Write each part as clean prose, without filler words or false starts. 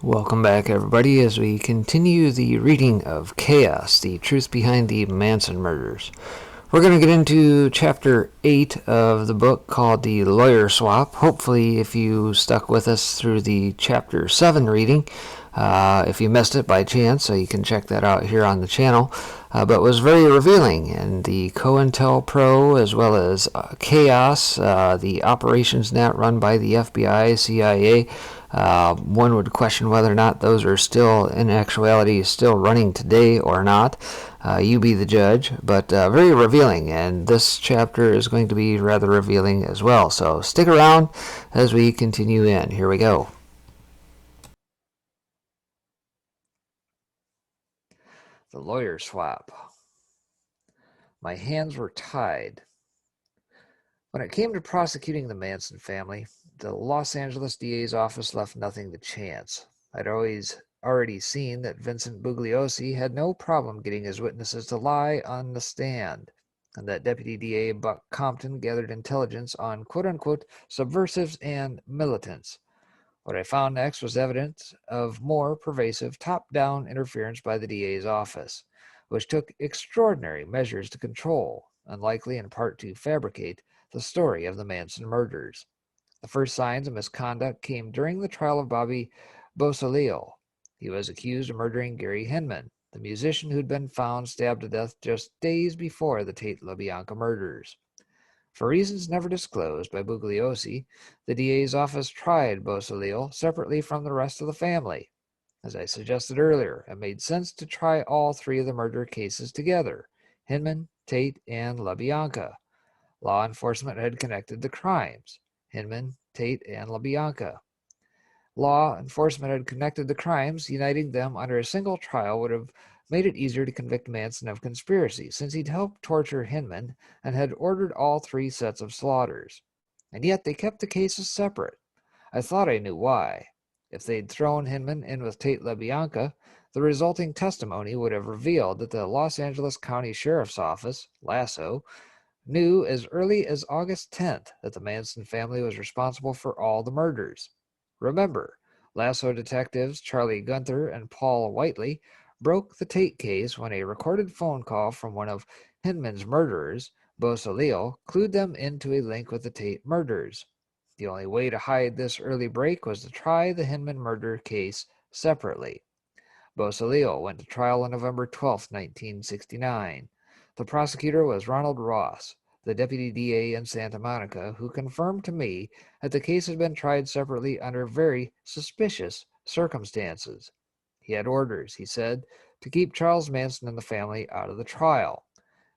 Welcome back, everybody, as we continue the reading of Chaos, the truth behind the Manson murders. We're going to get into Chapter 8 of the book called The Lawyer Swap. Hopefully, if you stuck with us through the Chapter 7 reading, if you missed it by chance, so you can check that out here on the channel. But it was very revealing, and the COINTELPRO, as well as Chaos, the operations net run by the FBI, CIA, one would question whether or not those are still, in actuality, still running today or not. You be the judge, but very revealing, and this chapter is going to be rather revealing as well. So stick around as we continue in. Here we go. The lawyer swap. My hands were tied. When it came to prosecuting the Manson family, the Los Angeles DA's office left nothing to chance. I'd already seen that Vincent Bugliosi had no problem getting his witnesses to lie on the stand, and that Deputy DA Buck Compton gathered intelligence on quote-unquote subversives and militants. What I found next was evidence of more pervasive top-down interference by the DA's office, which took extraordinary measures to control, and likely in part to fabricate, the story of the Manson murders. The first signs of misconduct came during the trial of Bobby Bosaleo. He was accused of murdering Gary Hinman, the musician who'd been found stabbed to death just days before the Tate LaBianca murders. For reasons never disclosed by Bugliosi, the DA's office tried Bosaleo separately from the rest of the family. As I suggested earlier, it made sense to try all three of the murder cases together: Hinman, Tate, and LaBianca. Law enforcement had connected the crimes: Hinman, Tate, and LaBianca. Law enforcement had connected the crimes. Uniting them under a single trial would have made it easier to convict Manson of conspiracy, since he'd helped torture Hinman and had ordered all three sets of slaughters. And yet they kept the cases separate. I thought I knew why. If they'd thrown Hinman in with Tate LaBianca, the resulting testimony would have revealed that the Los Angeles County Sheriff's Office, LASSO, knew as early as August 10th that the Manson family was responsible for all the murders. Remember, LASSO detectives Charlie Gunther and Paul Whiteley broke the Tate case when a recorded phone call from one of Hinman's murderers, Bosaleo, clued them into a link with the Tate murders. The only way to hide this early break was to try the Hinman murder case separately. Bosaleo went to trial on November 12, 1969. The prosecutor was Ronald Ross, the deputy DA in Santa Monica, who confirmed to me that the case had been tried separately under very suspicious circumstances. He had orders, he said, to keep Charles Manson and the family out of the trial.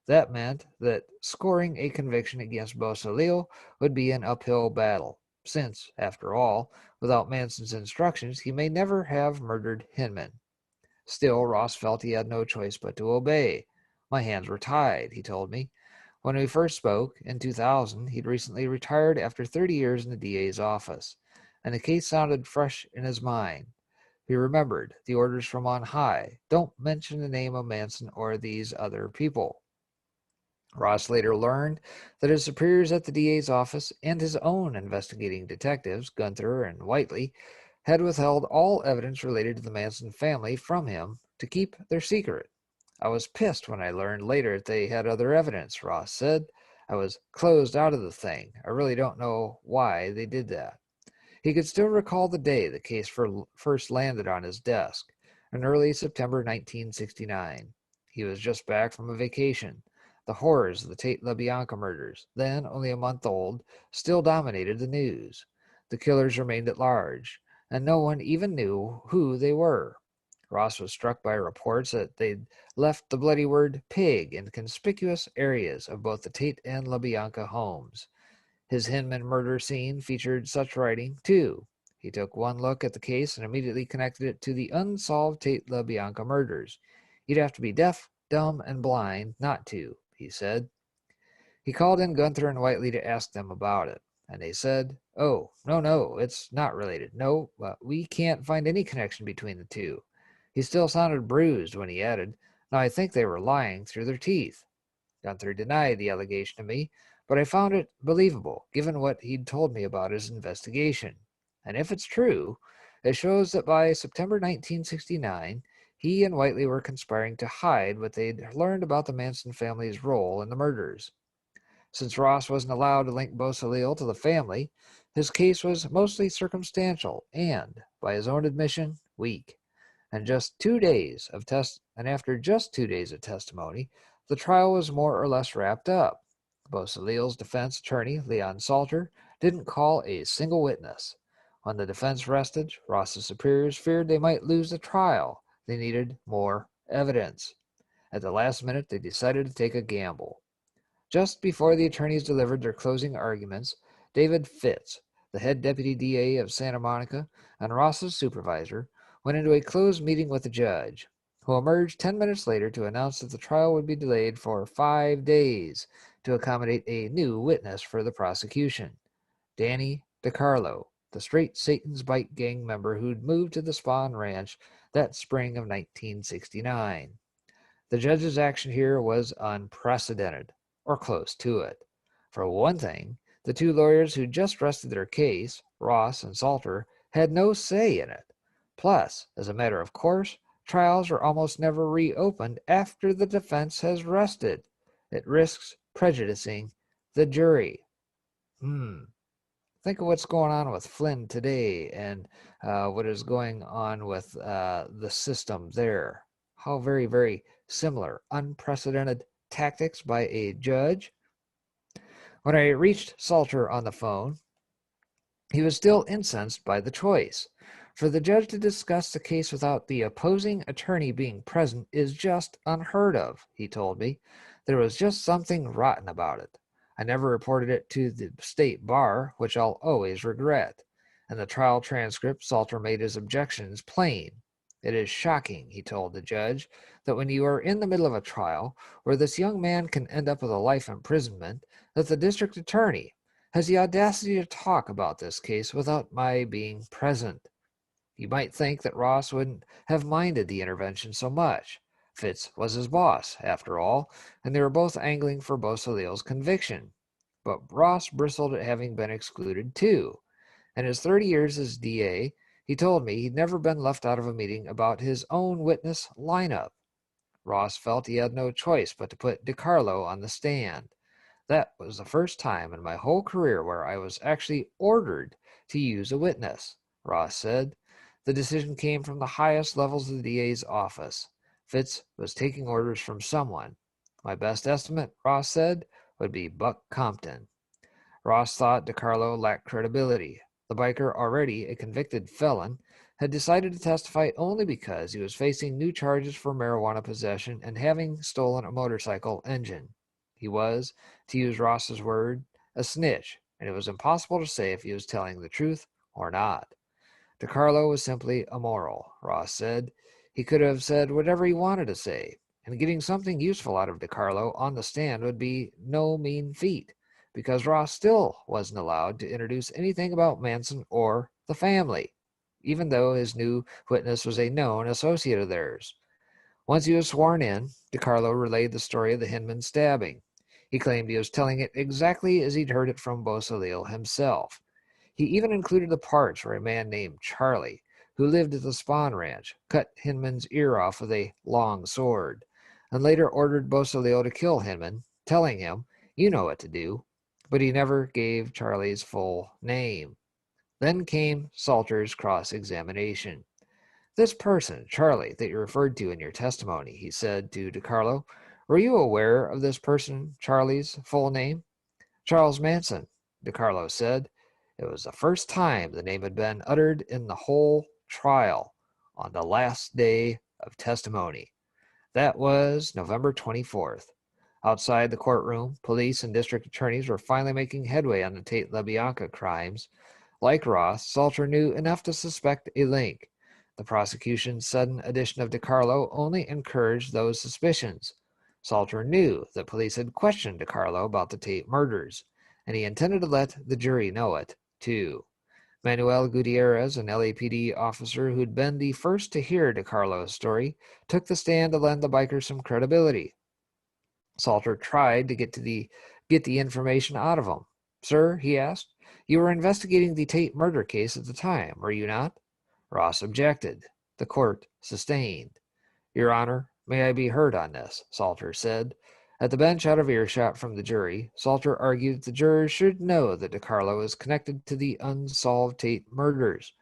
That meant that scoring a conviction against Bosaleo would be an uphill battle, since, after all, without Manson's instructions, he may never have murdered Hinman. Still, Ross felt he had no choice but to obey. My hands were tied, he told me. When we first spoke, in 2000, he'd recently retired after 30 years in the DA's office, and the case sounded fresh in his mind. He remembered the orders from on high: don't mention the name of Manson or these other people. Ross later learned that his superiors at the DA's office and his own investigating detectives, Gunther and Whiteley, had withheld all evidence related to the Manson family from him to keep their secret. I was pissed when I learned later that they had other evidence, Ross said. I was closed out of the thing. I really don't know why they did that. He could still recall the day the case first landed on his desk, in early September 1969. He was just back from a vacation. The horrors of the Tate LaBianca murders, then only a month old, still dominated the news. The killers remained at large, and no one even knew who they were. Ross was struck by reports that they'd left the bloody word pig in conspicuous areas of both the Tate and LaBianca homes. His Hinman murder scene featured such writing, too. He took one look at the case and immediately connected it to the unsolved Tate LaBianca murders. You'd have to be deaf, dumb, and blind not to, he said. He called in Gunther and Whiteley to ask them about it, and they said, "Oh, no, it's not related. No, we can't find any connection between the two." He still sounded bruised when he added, "Now I think they were lying through their teeth." Gunther denied the allegation to me, but I found it believable, given what he'd told me about his investigation. And if it's true, It shows that by September 1969, he and Whiteley were conspiring to hide what they'd learned about the Manson family's role in the murders. Since Ross wasn't allowed to link Beausoleil to the family, his case was mostly circumstantial and, by his own admission, weak. And after just 2 days of testimony, the trial was more or less wrapped up. Beausoleil's defense attorney, Leon Salter, didn't call a single witness. When the defense rested, Ross's superiors feared they might lose the trial. They needed more evidence. At the last minute, they decided to take a gamble. Just before the attorneys delivered their closing arguments, David Fitz, the head deputy DA of Santa Monica and Ross's supervisor, went into a closed meeting with the judge, who emerged 10 minutes later to announce that the trial would be delayed for 5 days to accommodate a new witness for the prosecution, Danny DiCarlo, the Straight Satan's Bite gang member who'd moved to the Spawn Ranch that spring of 1969. The judge's action here was unprecedented, or close to it. For one thing, the two lawyers who just rested their case, Ross and Salter, had no say in it. Plus, as a matter of course, trials are almost never reopened after the defense has rested. It risks prejudicing the jury. Think of what's going on with Flynn today and what is going on with the system there. How very, very similar. Unprecedented tactics by a judge. When I reached Salter on the phone, he was still incensed by the choice. For the judge to discuss the case without the opposing attorney being present is just unheard of, he told me. There was just something rotten about it. I never reported it to the state bar, which I'll always regret. In the trial transcript, Salter made his objections plain. It is shocking, he told the judge, that when you are in the middle of a trial where this young man can end up with a life imprisonment, that the district attorney has the audacity to talk about this case without my being present. You might think that Ross wouldn't have minded the intervention so much. Fitz was his boss, after all, and they were both angling for Beausoleil's conviction. But Ross bristled at having been excluded too. In his 30 years as DA, he told me he'd never been left out of a meeting about his own witness lineup. Ross felt he had no choice but to put DiCarlo on the stand. That was the first time in my whole career where I was actually ordered to use a witness, Ross said. The decision came from the highest levels of the DA's office. Fitz was taking orders from someone. My best estimate, Ross said, would be Buck Compton. Ross thought DiCarlo lacked credibility. The biker, already a convicted felon, had decided to testify only because he was facing new charges for marijuana possession and having stolen a motorcycle engine. He was, to use Ross's word, a snitch, and it was impossible to say if he was telling the truth or not. DiCarlo was simply immoral, Ross said. He could have said whatever he wanted to say, and getting something useful out of DiCarlo on the stand would be no mean feat, because Ross still wasn't allowed to introduce anything about Manson or the family, even though his new witness was a known associate of theirs. Once he was sworn in, DiCarlo relayed the story of the Hinman stabbing. He claimed he was telling it exactly as he'd heard it from Beausoleil himself. He even included the parts where a man named Charlie, who lived at the Spawn Ranch, cut Hinman's ear off with a long sword, and later ordered Beausoleil to kill Hinman, telling him, "You know what to do," but he never gave Charlie's full name. Then came Salter's cross-examination. "This person, Charlie, that you referred to in your testimony," he said to DiCarlo, "were you aware of this person, Charlie's full name?" "Charles Manson," DiCarlo said. It was the first time the name had been uttered in the whole trial, on the last day of testimony. That was November 24th. Outside the courtroom, police and district attorneys were finally making headway on the Tate LaBianca crimes. Like Ross, Salter knew enough to suspect a link. The prosecution's sudden addition of DiCarlo only encouraged those suspicions. Salter knew that police had questioned DiCarlo about the Tate murders, and he intended to let the jury know it, too. Manuel Gutierrez, an LAPD officer who'd been the first to hear DiCarlo's story, took the stand to lend the biker some credibility. Salter tried to get the information out of him. "Sir," he asked, "you were investigating the Tate murder case at the time, were you not?" Ross objected. The court sustained. Your Honor, may I be heard on this, Salter said. At the bench out of earshot from the jury, Salter argued that the jurors should know that DiCarlo is connected to the unsolved Tate murders.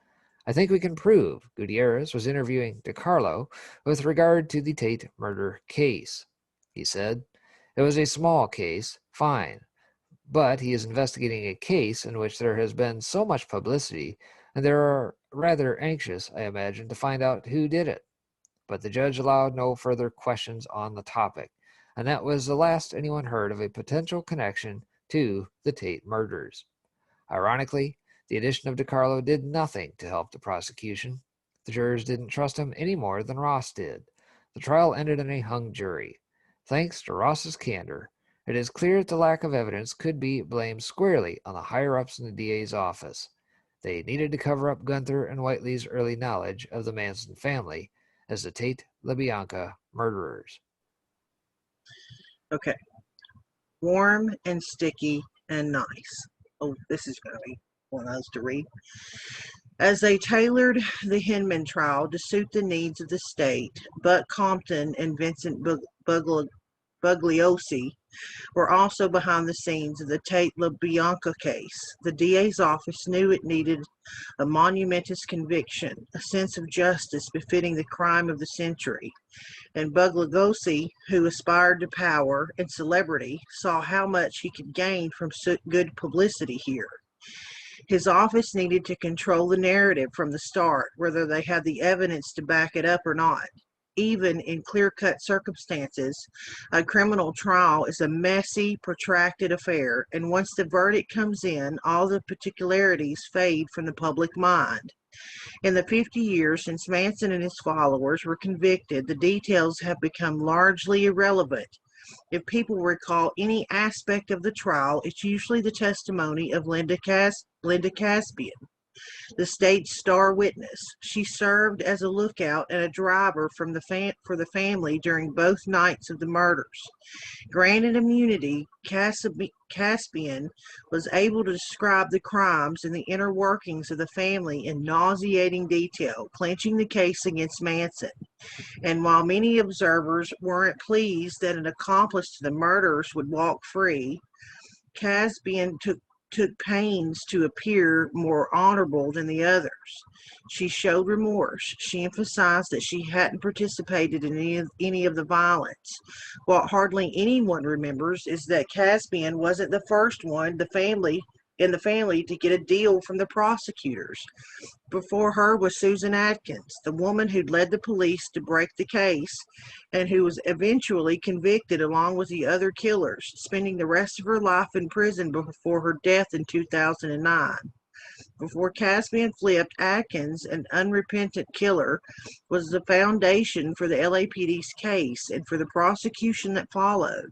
I think we can prove Gutierrez was interviewing DiCarlo with regard to the Tate murder case, he said. It was a small case, fine, but he is investigating a case in which there has been so much publicity, and they are rather anxious, I imagine, to find out who did it. But the judge allowed no further questions on the topic, and that was the last anyone heard of a potential connection to the Tate murders. Ironically, the addition of DiCarlo did nothing to help the prosecution. The jurors didn't trust him any more than Ross did. The trial ended in a hung jury. Thanks to Ross's candor, it is clear that the lack of evidence could be blamed squarely on the higher-ups in the DA's office. They needed to cover up Gunther and Whiteley's early knowledge of the Manson family as the Tate LaBianca murderers. Okay. Warm and sticky and nice. Oh, this is going to be one of those to read. As they tailored the Hinman trial to suit the needs of the state, Buck Compton and Vincent Bugliosi were also behind the scenes of the Tate LaBianca case. The DA's office knew it needed a monumentous conviction, a sense of justice befitting the crime of the century. And Bugliosi, who aspired to power and celebrity, saw how much he could gain from good publicity here. His office needed to control the narrative from the start, whether they had the evidence to back it up or not. Even in clear-cut circumstances, a criminal trial is a messy, protracted affair, and once the verdict comes in, all the particularities fade from the public mind. In the 50 years since Manson and his followers were convicted, the details have become largely irrelevant. If people recall any aspect of the trial, it's usually the testimony of Linda Caspian, the state's star witness. She served as a lookout and a driver for the family during both nights of the murders. Granted immunity, Caspian was able to describe the crimes and the inner workings of the family in nauseating detail, clinching the case against Manson. And while many observers weren't pleased that an accomplice to the murders would walk free, Caspian took pains to appear more honorable than the others. She showed remorse. She emphasized that she hadn't participated in any of the violence. What hardly anyone remembers is that Caspian wasn't the first one in the family to get a deal from the prosecutors. Before her was Susan Atkins, the woman who'd led the police to break the case and who was eventually convicted along with the other killers, spending the rest of her life in prison before her death in 2009. Before Caspian flipped, Atkins, an unrepentant killer, was the foundation for the LAPD's case and for the prosecution that followed.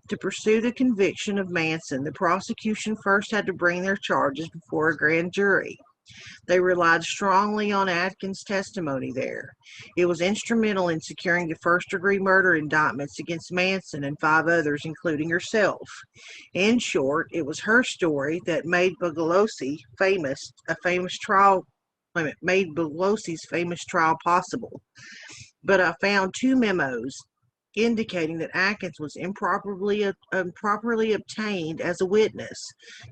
To pursue the conviction of Manson, the prosecution first had to bring their charges before a grand jury. They relied strongly on Atkins' testimony there. It was instrumental in securing the first-degree murder indictments against Manson and 5 others, including herself. In short, it was her story that made Bugliosi made Bugliosi's famous trial possible. But I found 2 memos indicating that Atkins was improperly obtained as a witness.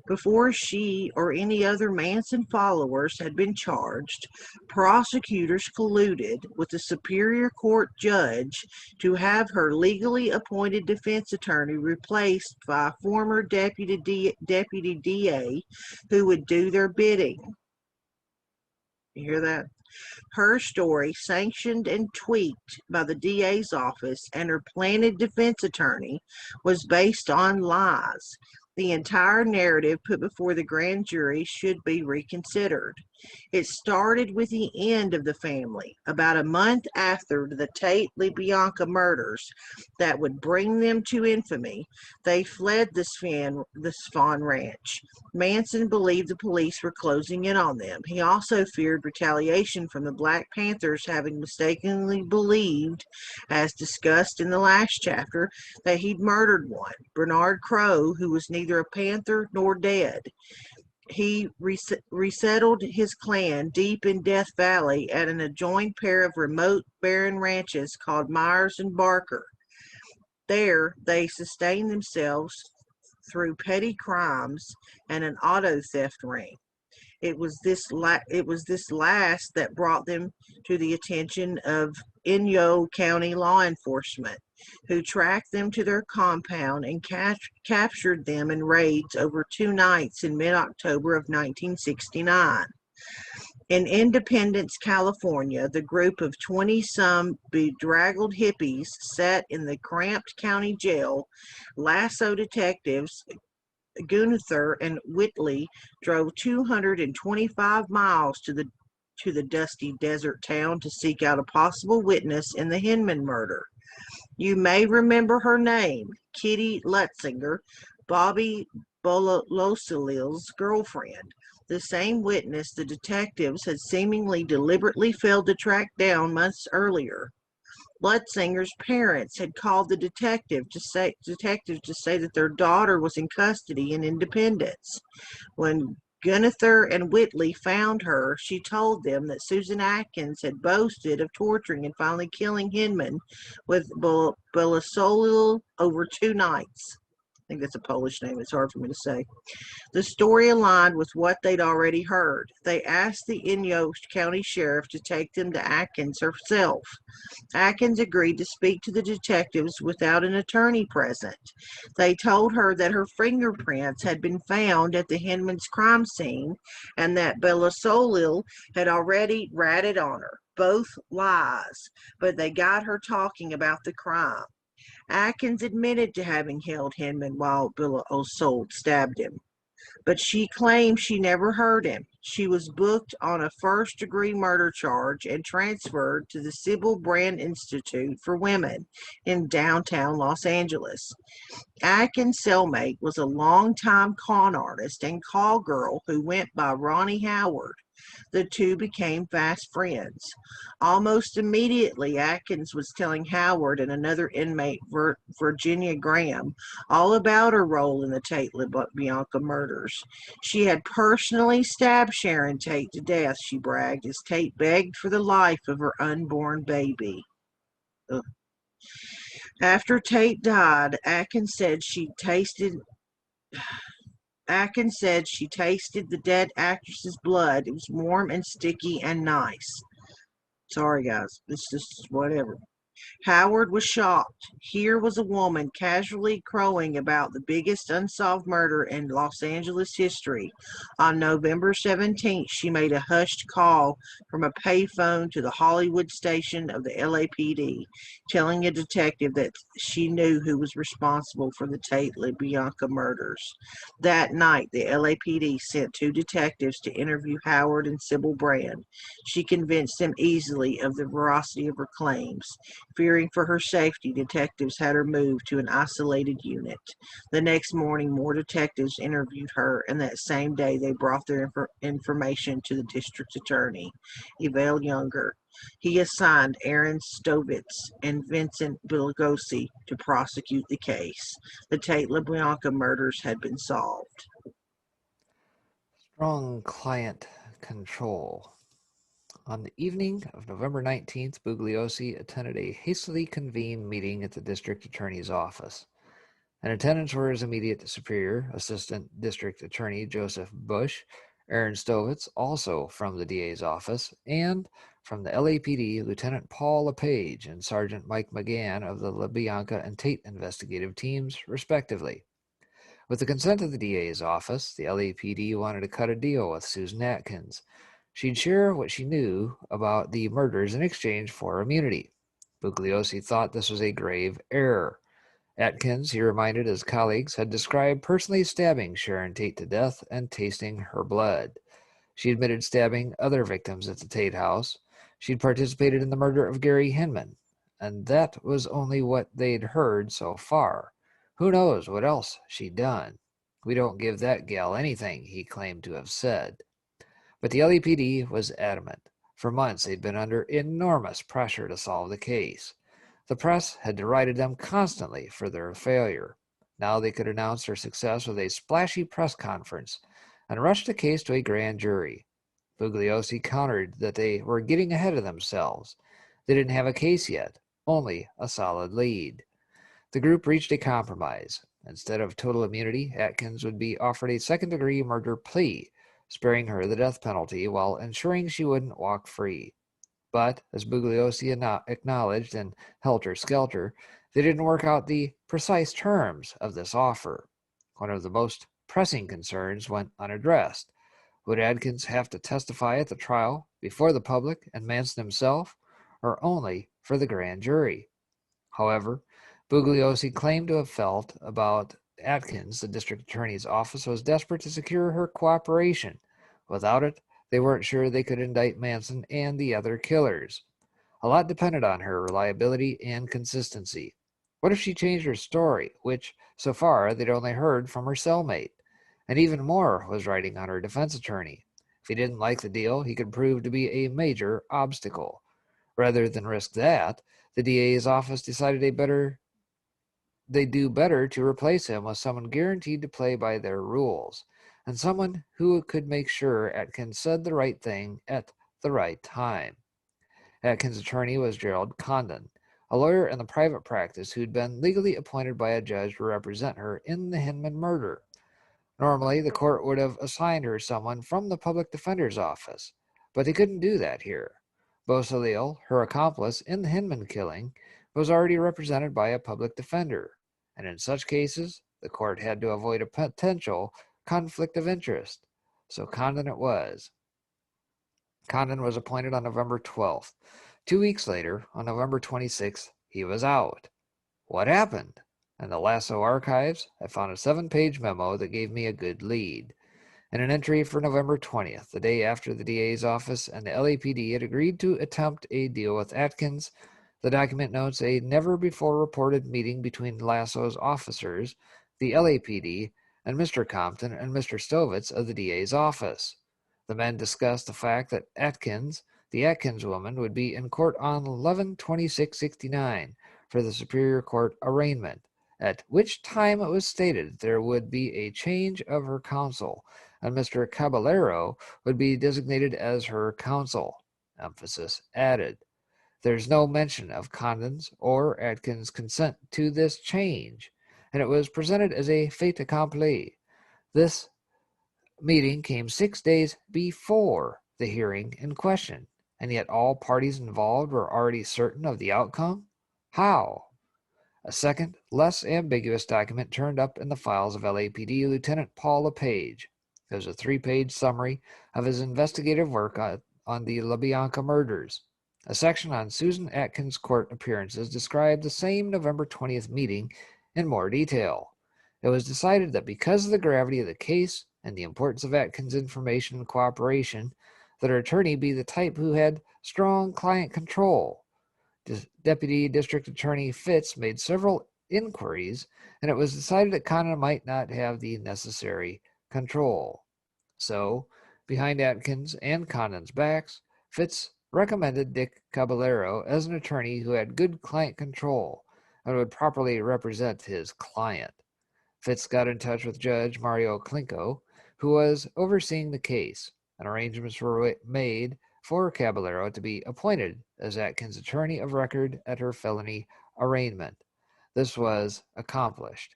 Before she or any other Manson followers had been charged, prosecutors colluded with the Superior Court judge to have her legally appointed defense attorney replaced by a former deputy DA who would do their bidding. You hear that? Her story, sanctioned and tweaked by the DA's office and her planted defense attorney, was based on lies. The entire narrative put before the grand jury should be reconsidered. It started with the end of the family, about a month after the Tate LaBianca murders that would bring them to infamy. They fled the Swan Ranch. Manson believed the police were closing in on them. He also feared retaliation from the Black Panthers, having mistakenly believed, as discussed in the last chapter, that he'd murdered one, Bernard Crow, who was neither a Panther nor dead. he resettled his clan deep in Death Valley at an adjoined pair of remote barren ranches called Myers and Barker. There, they sustained themselves through petty crimes and an auto theft ring. It was this last that brought them to the attention of Inyo County law enforcement, who tracked them to their compound and captured them in raids over 2 nights in mid-October of 1969. In Independence, California, the group of 20-some bedraggled hippies sat in the cramped county jail. Lasso detectives Gunther and Whitley drove 225 miles to the dusty desert town to seek out a possible witness in the Hinman murder. You may remember her name, Kitty Lutzinger, Bobby Bolosolil's girlfriend, the same witness the detectives had seemingly deliberately failed to track down months earlier. Lutzinger's parents had called the detectives to say that their daughter was in custody in Independence. When Gunther and Whitley found her, she told them that Susan Atkins had boasted of torturing and finally killing Hinman with Bolosolil over 2 nights. I think that's a Polish name. It's hard for me to say. The story aligned with what they'd already heard. They asked the Inyo County Sheriff to take them to Atkins herself. Atkins agreed to speak to the detectives without an attorney present. They told her that her fingerprints had been found at the Hinman's crime scene and that Bolosolil had already ratted on her. Both lies, but they got her talking about the crime. Atkins admitted to having held Hinman while Bolosolil stabbed him, but she claimed she never heard him. She was booked on a first-degree murder charge and transferred to the Sybil Brand Institute for Women in downtown Los Angeles. Atkins' cellmate was a longtime con artist and call girl who went by Ronnie Howard. The two became fast friends. Almost immediately, Atkins was telling Howard and another inmate, Virginia Graham, all about her role in the Tate LaBianca murders. She had personally stabbed Sharon Tate to death, she bragged, as Tate begged for the life of her unborn baby. Ugh. After Tate died, Atkins said she tasted the dead actress's blood. It was warm and sticky and nice. Sorry, guys. It's just whatever. Howard was shocked. Here was a woman casually crowing about the biggest unsolved murder in Los Angeles history. On November 17th, she made a hushed call from a payphone to the Hollywood station of the LAPD, telling a detective that she knew who was responsible for the Tate LaBianca murders. That night, the LAPD sent 2 detectives to interview Howard and Sybil Brand. She convinced them easily of the veracity of her claims. Fearing for her safety, detectives had her moved to an isolated unit. The next morning, more detectives interviewed her, and that same day they brought their information to the district attorney, Yvel Younger. He assigned Aaron Stovitz and Vincent Bilogosi to prosecute the case. The Tate LaBianca murders had been solved. Strong client control. On the evening of November 19th, Bugliosi attended a hastily convened meeting at the district attorney's office. In attendance were his immediate superior, Assistant District Attorney Joseph Bush, Aaron Stovitz, also from the DA's office, and from the LAPD, Lieutenant Paul LePage and Sergeant Mike McGann of the LaBianca and Tate investigative teams, respectively. With the consent of the DA's office, the LAPD wanted to cut a deal with Susan Atkins. She'd share what she knew about the murders in exchange for immunity. Bugliosi thought this was a grave error. Atkins, he reminded his colleagues, had described personally stabbing Sharon Tate to death and tasting her blood. She admitted stabbing other victims at the Tate house. She'd participated in the murder of Gary Hinman, and that was only what they'd heard so far. Who knows what else she'd done? We don't give that gal anything, he claimed to have said. But the LAPD was adamant. For months, they'd been under enormous pressure to solve the case. The press had derided them constantly for their failure. Now they could announce their success with a splashy press conference. and rushed the case to a grand jury. Bugliosi countered that they were getting ahead of themselves. They didn't have a case yet, only a solid lead. The group reached a compromise. Instead of total immunity, Atkins would be offered a second-degree murder plea, sparing her the death penalty while ensuring she wouldn't walk free. But, as Bugliosi acknowledged in Helter Skelter, they didn't work out the precise terms of this offer. One of the most pressing concerns went unaddressed. Would Atkins have to testify at the trial before the public and Manson himself, or only for the grand jury? However, Bugliosi claimed to have felt about Atkins the district attorney's office was desperate to secure her cooperation. Without it, they weren't sure they could indict Manson and the other killers. A lot depended on her reliability and consistency. What if she changed her story, which, so far, they'd only heard from her cellmate? And even more was riding on her defense attorney. If he didn't like the deal, he could prove to be a major obstacle. Rather than risk that, the DA's office decided they'd do better to replace him with someone guaranteed to play by their rules, and someone who could make sure Atkins said the right thing at the right time. Atkins' attorney was Gerald Condon, a lawyer in the private practice who'd been legally appointed by a judge to represent her in the Hinman murder. Normally, the court would have assigned her someone from the public defender's office, but they couldn't do that here. Beausoleil, her accomplice in the Hinman killing, was already represented by a public defender, and in such cases, the court had to avoid a potential conflict of interest. So Condon it was. Condon was appointed on November 12th. 2 weeks later, on November 26th, he was out. What happened? In the Lasso archives, I found a 7-page memo that gave me a good lead. In an entry for November 20th, the day after the DA's office and the LAPD had agreed to attempt a deal with Atkins, the document notes a never-before-reported meeting between Lasso's officers, the LAPD, and Mr. Compton and Mr. Stovitz of the DA's office. The men discussed the fact that Atkins, the Atkins woman, would be in court on 11/26/69 for the Superior Court arraignment, at which time it was stated there would be a change of her counsel, and Mr. Caballero would be designated as her counsel. Emphasis added. There's no mention of Condon's or Atkins' consent to this change, and it was presented as a fait accompli. This meeting came 6 days before the hearing in question, and yet all parties involved were already certain of the outcome? How? A second, less ambiguous document turned up in the files of LAPD Lieutenant Paul LePage. It was a 3-page summary of his investigative work on the LaBianca murders. A section on Susan Atkins' court appearances described the same November 20th meeting in more detail. It was decided that because of the gravity of the case and the importance of Atkins' information and cooperation, that her attorney be the type who had strong client control. Deputy District Attorney Fitz made several inquiries, and it was decided that Condon might not have the necessary control. So, behind Atkins and Condon's backs, Fitz recommended Dick Caballero as an attorney who had good client control and would properly represent his client. Fitz got in touch with Judge Mario Klinko, who was overseeing the case, and arrangements were made for Caballero to be appointed as Atkins' attorney of record at her felony arraignment. This was accomplished.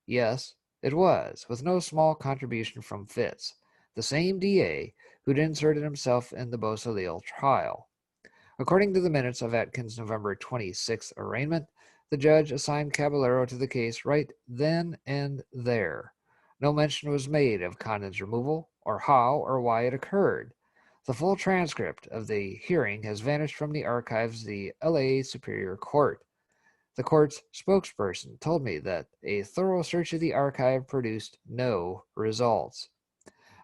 Yes, it was, with no small contribution from Fitz, the same DA who'd inserted himself in the Beausoleil trial. According to the minutes of Atkins' November 26th arraignment, the judge assigned Caballero to the case right then and there. No mention was made of Condon's removal, or how or why it occurred. The full transcript of the hearing has vanished from the archives of the LA Superior Court. The court's spokesperson told me that a thorough search of the archive produced no results.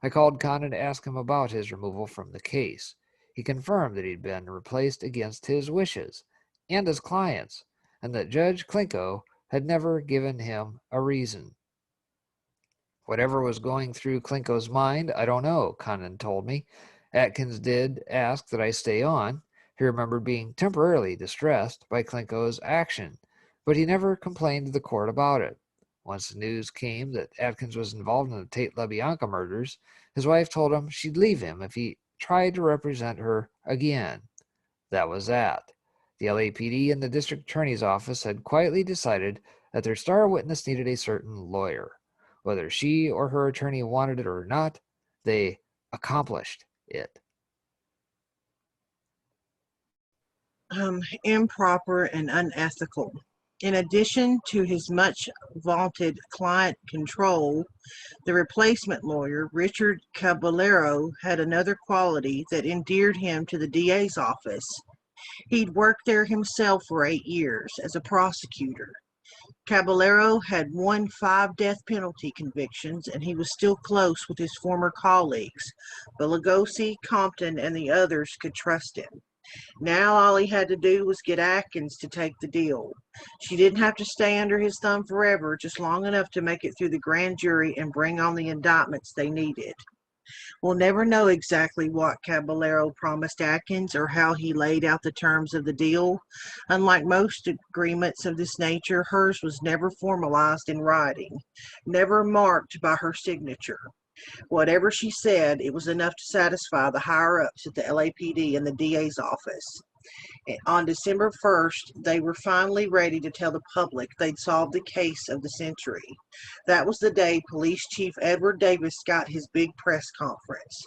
I called Condon to ask him about his removal from the case. He confirmed that he'd been replaced against his wishes and his clients, and that Judge Klinko had never given him a reason. Whatever was going through Klinko's mind, I don't know, Condon told me. Atkins did ask that I stay on. He remembered being temporarily distressed by Klinko's action, but he never complained to the court about it. Once the news came that Atkins was involved in the Tate LaBianca murders, his wife told him she'd leave him if he tried to represent her again. That was that. The LAPD and the district attorney's office had quietly decided that their star witness needed a certain lawyer. Whether she or her attorney wanted it or not, they accomplished it. Improper and unethical. In addition to his much vaunted client control, the replacement lawyer, Richard Caballero, had another quality that endeared him to the DA's office. He'd worked there himself for 8 years as a prosecutor. Caballero had won 5 death penalty convictions, and he was still close with his former colleagues. But Lugosi, Compton, and the others could trust him. Now all he had to do was get Atkins to take the deal. She didn't have to stay under his thumb forever, just long enough to make it through the grand jury and bring on the indictments they needed. We'll never know exactly what Caballero promised Atkins or how he laid out the terms of the deal. Unlike most agreements of this nature, hers was never formalized in writing, never marked by her signature. Whatever she said, it was enough to satisfy the higher-ups at the LAPD and the DA's office. On December 1st, they were finally ready to tell the public they'd solved the case of the century. That was the day Police Chief Edward Davis got his big press conference.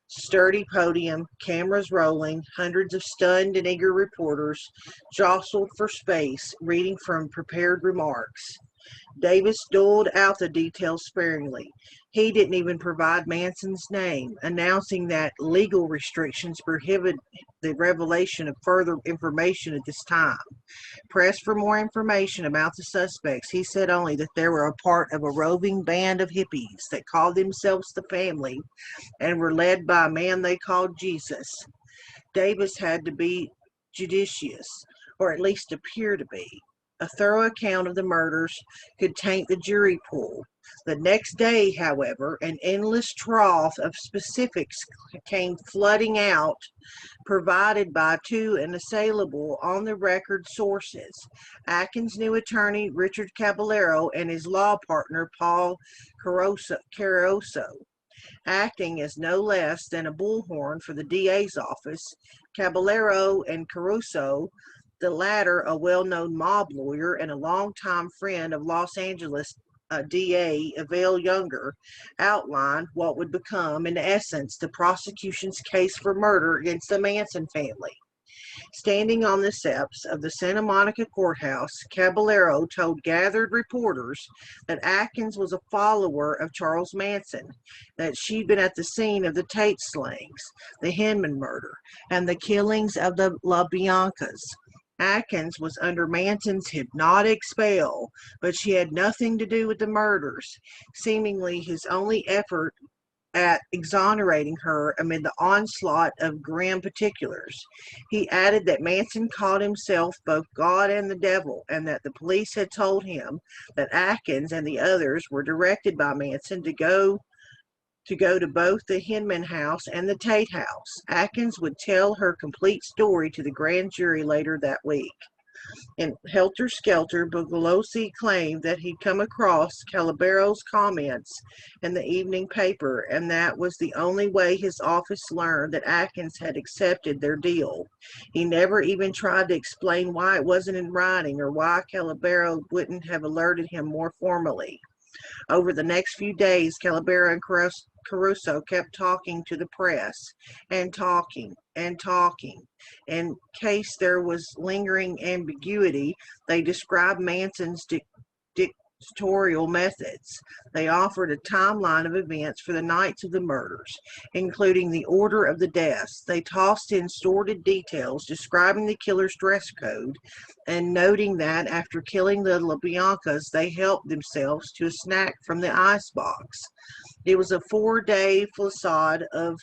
Sturdy podium, cameras rolling, hundreds of stunned and eager reporters jostled for space, reading from prepared remarks. Davis doled out the details sparingly. He didn't even provide Manson's name, announcing that legal restrictions prohibit the revelation of further information at this time. Pressed for more information about the suspects, he said only that they were a part of a roving band of hippies that called themselves the Family and were led by a man they called Jesus. Davis had to be judicious, or at least appear to be. A thorough account of the murders could taint the jury pool. The next day, however, an endless trough of specifics came flooding out, provided by 2 unassailable on-the-record sources, Atkins' new attorney, Richard Caballero, and his law partner, Paul Caruso. Acting as no less than a bullhorn for the DA's office, Caballero and Caruso, the latter a well-known mob lawyer and a longtime friend of Los Angeles DA Avell Younger, outlined what would become, in essence, the prosecution's case for murder against the Manson family. Standing on the steps of the Santa Monica courthouse, Caballero told gathered reporters that Atkins was a follower of Charles Manson, that she'd been at the scene of the Tate slayings, the Hinman murder, and the killings of the LaBiancas. Atkins was under Manson's hypnotic spell, but she had nothing to do with the murders, seemingly his only effort at exonerating her amid the onslaught of grim particulars. He added that Manson called himself both God and the devil, and that the police had told him that Atkins and the others were directed by Manson to go to both the Hinman house and the Tate house. Atkins would tell her complete story to the grand jury later that week. In Helter Skelter, Bugliosi claimed that he'd come across Caballero's comments in the evening paper, and that was the only way his office learned that Atkins had accepted their deal. He never even tried to explain why it wasn't in writing or why Caballero wouldn't have alerted him more formally. Over the next few days, Caballero and Caruso kept talking to the press and talking. In case there was lingering ambiguity, they described Manson's dictatorial methods. They offered a timeline of events for the nights of the murders, including the order of the deaths. They tossed in sordid details describing the killer's dress code and noting that after killing the LaBiancas, they helped themselves to a snack from the icebox. It was a 4-day facade of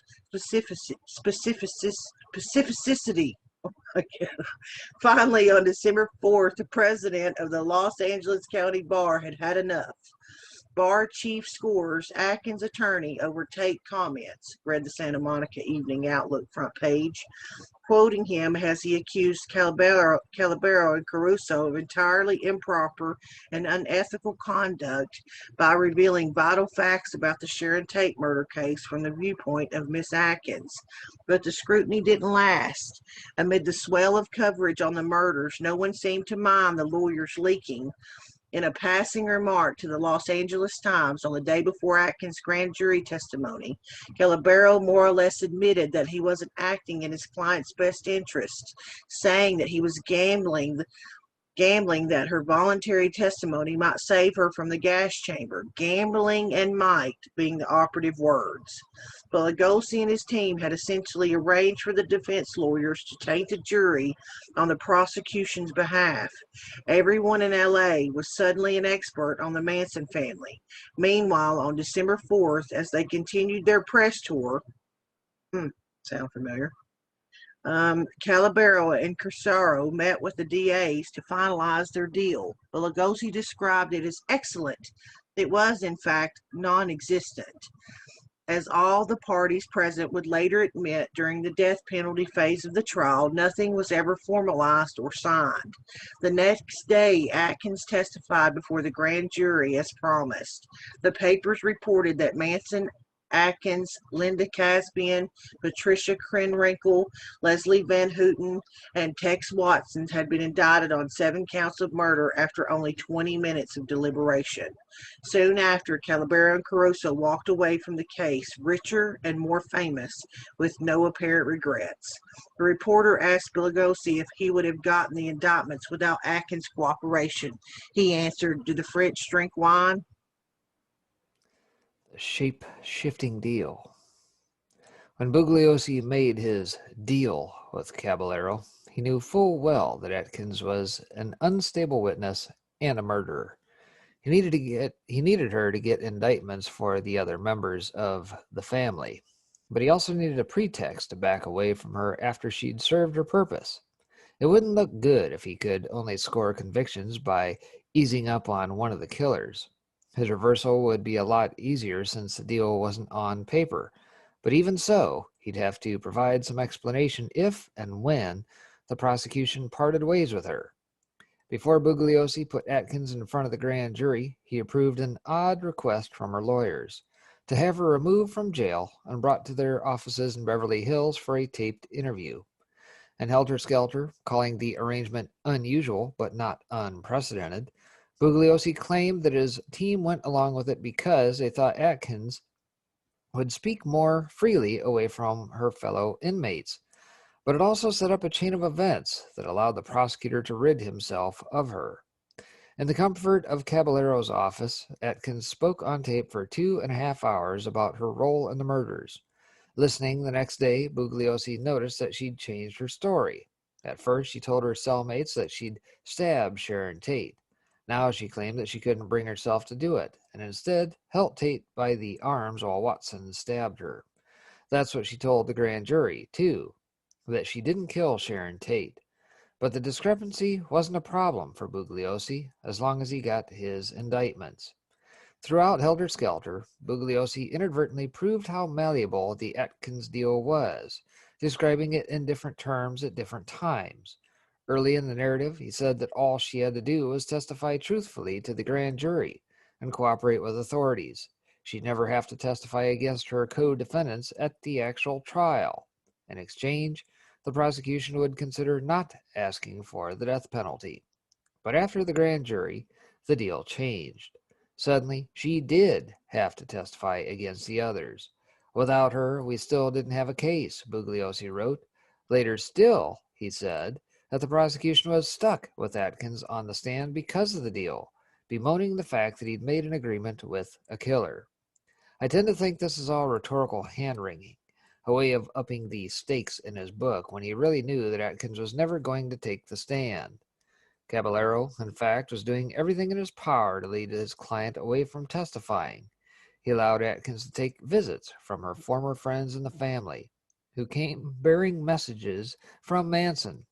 specificity. Finally, on December 4th, the president of the Los Angeles County Bar had had enough. Bar chief scores Atkins' attorney over Tate comments, read the Santa Monica Evening Outlook front page, quoting him as he accused Calabero and Caruso of entirely improper and unethical conduct by revealing vital facts about the Sharon Tate murder case from the viewpoint of Miss Atkins. But the scrutiny didn't last. Amid the swell of coverage on the murders, no one seemed to mind the lawyers leaking. In a passing remark to the Los Angeles Times on the day before Atkins' grand jury testimony, Calabero more or less admitted that he wasn't acting in his client's best interest, saying that he was gambling that her voluntary testimony might save her from the gas chamber. Gambling and might being the operative words. But Lugosi and his team had essentially arranged for the defense lawyers to taint the jury on the prosecution's behalf. Everyone in LA was suddenly an expert on the Manson family. Meanwhile, on December 4th, as they continued their press tour, sound familiar? Calabero and Cursaro met with the DAs to finalize their deal. But Lugosi described it as excellent. It was, in fact, non-existent, as all the parties present would later admit during the death penalty phase of the trial. Nothing was ever formalized or signed. The next day, Atkins testified before the grand jury as promised. The papers reported that Manson, Atkins, Linda Caspian, Patricia Krenwinkel, Leslie Van Houten, and Tex Watson had been indicted on 7 counts of murder after only 20 minutes of deliberation. Soon after, Calabero and Caruso walked away from the case, richer and more famous, with no apparent regrets. The reporter asked Lugosi if he would have gotten the indictments without Atkins' cooperation. He answered, "Do the French drink wine?" The shape-shifting deal. When Bugliosi made his deal with Caballero, he knew full well that Atkins was an unstable witness and a murderer. He needed her to get indictments for the other members of the family, but he also needed a pretext to back away from her after she'd served her purpose. It wouldn't look good if he could only score convictions by easing up on one of the killers. His reversal would be a lot easier since the deal wasn't on paper, but even so, he'd have to provide some explanation if and when the prosecution parted ways with her. Before Bugliosi put Atkins in front of the grand jury, he approved an odd request from her lawyers to have her removed from jail and brought to their offices in Beverly Hills for a taped interview. And helter-skelter, calling the arrangement unusual but not unprecedented, Bugliosi claimed that his team went along with it because they thought Atkins would speak more freely away from her fellow inmates. But it also set up a chain of events that allowed the prosecutor to rid himself of her. In the comfort of Caballero's office, Atkins spoke on tape for 2.5 hours about her role in the murders. Listening the next day, Bugliosi noticed that she'd changed her story. At first, she told her cellmates that she'd stabbed Sharon Tate. Now she claimed that she couldn't bring herself to do it, and instead held Tate by the arms while Watson stabbed her. That's what she told the grand jury, too, that she didn't kill Sharon Tate. But the discrepancy wasn't a problem for Bugliosi as long as he got his indictments. Throughout Helter Skelter, Bugliosi inadvertently proved how malleable the Atkins deal was, describing it in different terms at different times. Early in the narrative, he said that all she had to do was testify truthfully to the grand jury and cooperate with authorities. She'd never have to testify against her co-defendants at the actual trial. In exchange, the prosecution would consider not asking for the death penalty. But after the grand jury, the deal changed. Suddenly, she did have to testify against the others. Without her, we still didn't have a case, Bugliosi wrote. Later still, he said, that the prosecution was stuck with Atkins on the stand because of the deal, bemoaning the fact that he'd made an agreement with a killer. I tend to think this is all rhetorical hand-wringing, a way of upping the stakes in his book when he really knew that Atkins was never going to take the stand. Caballero, in fact, was doing everything in his power to lead his client away from testifying. He allowed Atkins to take visits from her former friends in the family, who came bearing messages from Manson.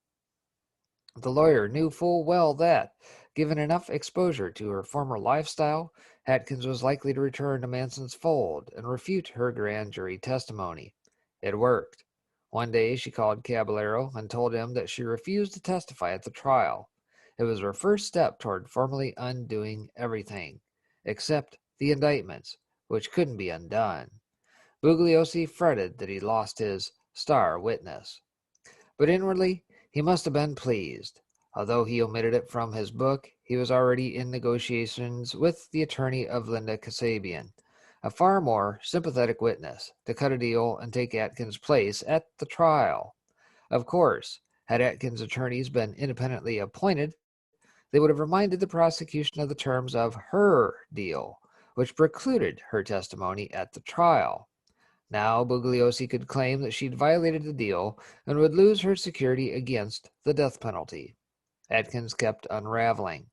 The lawyer knew full well that, given enough exposure to her former lifestyle, Atkins was likely to return to Manson's fold and refute her grand jury testimony. It worked. One day she called Caballero and told him that she refused to testify at the trial. It was her first step toward formally undoing everything, except the indictments, which couldn't be undone. Bugliosi fretted that he lost his star witness. But inwardly, he must have been pleased. Although he omitted it from his book, he was already in negotiations with the attorney of Linda Kasabian, a far more sympathetic witness, to cut a deal and take Atkins' place at the trial. Of course, had Atkins' attorneys been independently appointed, they would have reminded the prosecution of the terms of her deal, which precluded her testimony at the trial. Now Bugliosi could claim that she'd violated the deal and would lose her security against the death penalty. Atkins kept unraveling.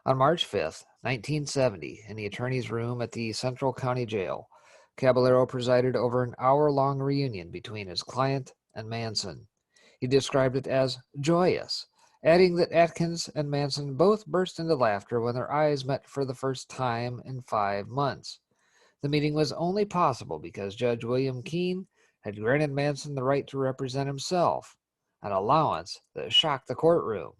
On March 5, 1970, in the attorney's room at the Central County Jail, Caballero presided over an hour-long reunion between his client and Manson. He described it as joyous, adding that Atkins and Manson both burst into laughter when their eyes met for the first time in 5 months. The meeting was only possible because Judge William Keene had granted Manson the right to represent himself, an allowance that shocked the courtroom.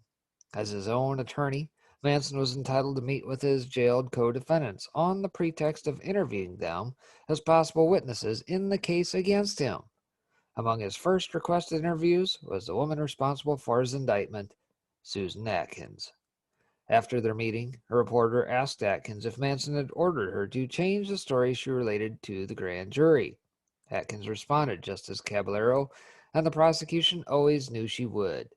As his own attorney, Manson was entitled to meet with his jailed co-defendants on the pretext of interviewing them as possible witnesses in the case against him. Among his first requested interviews was the woman responsible for his indictment, Susan Atkins. After their meeting, a reporter asked Atkins if Manson had ordered her to change the story she related to the grand jury. Atkins responded just as Caballero and the prosecution always knew she would.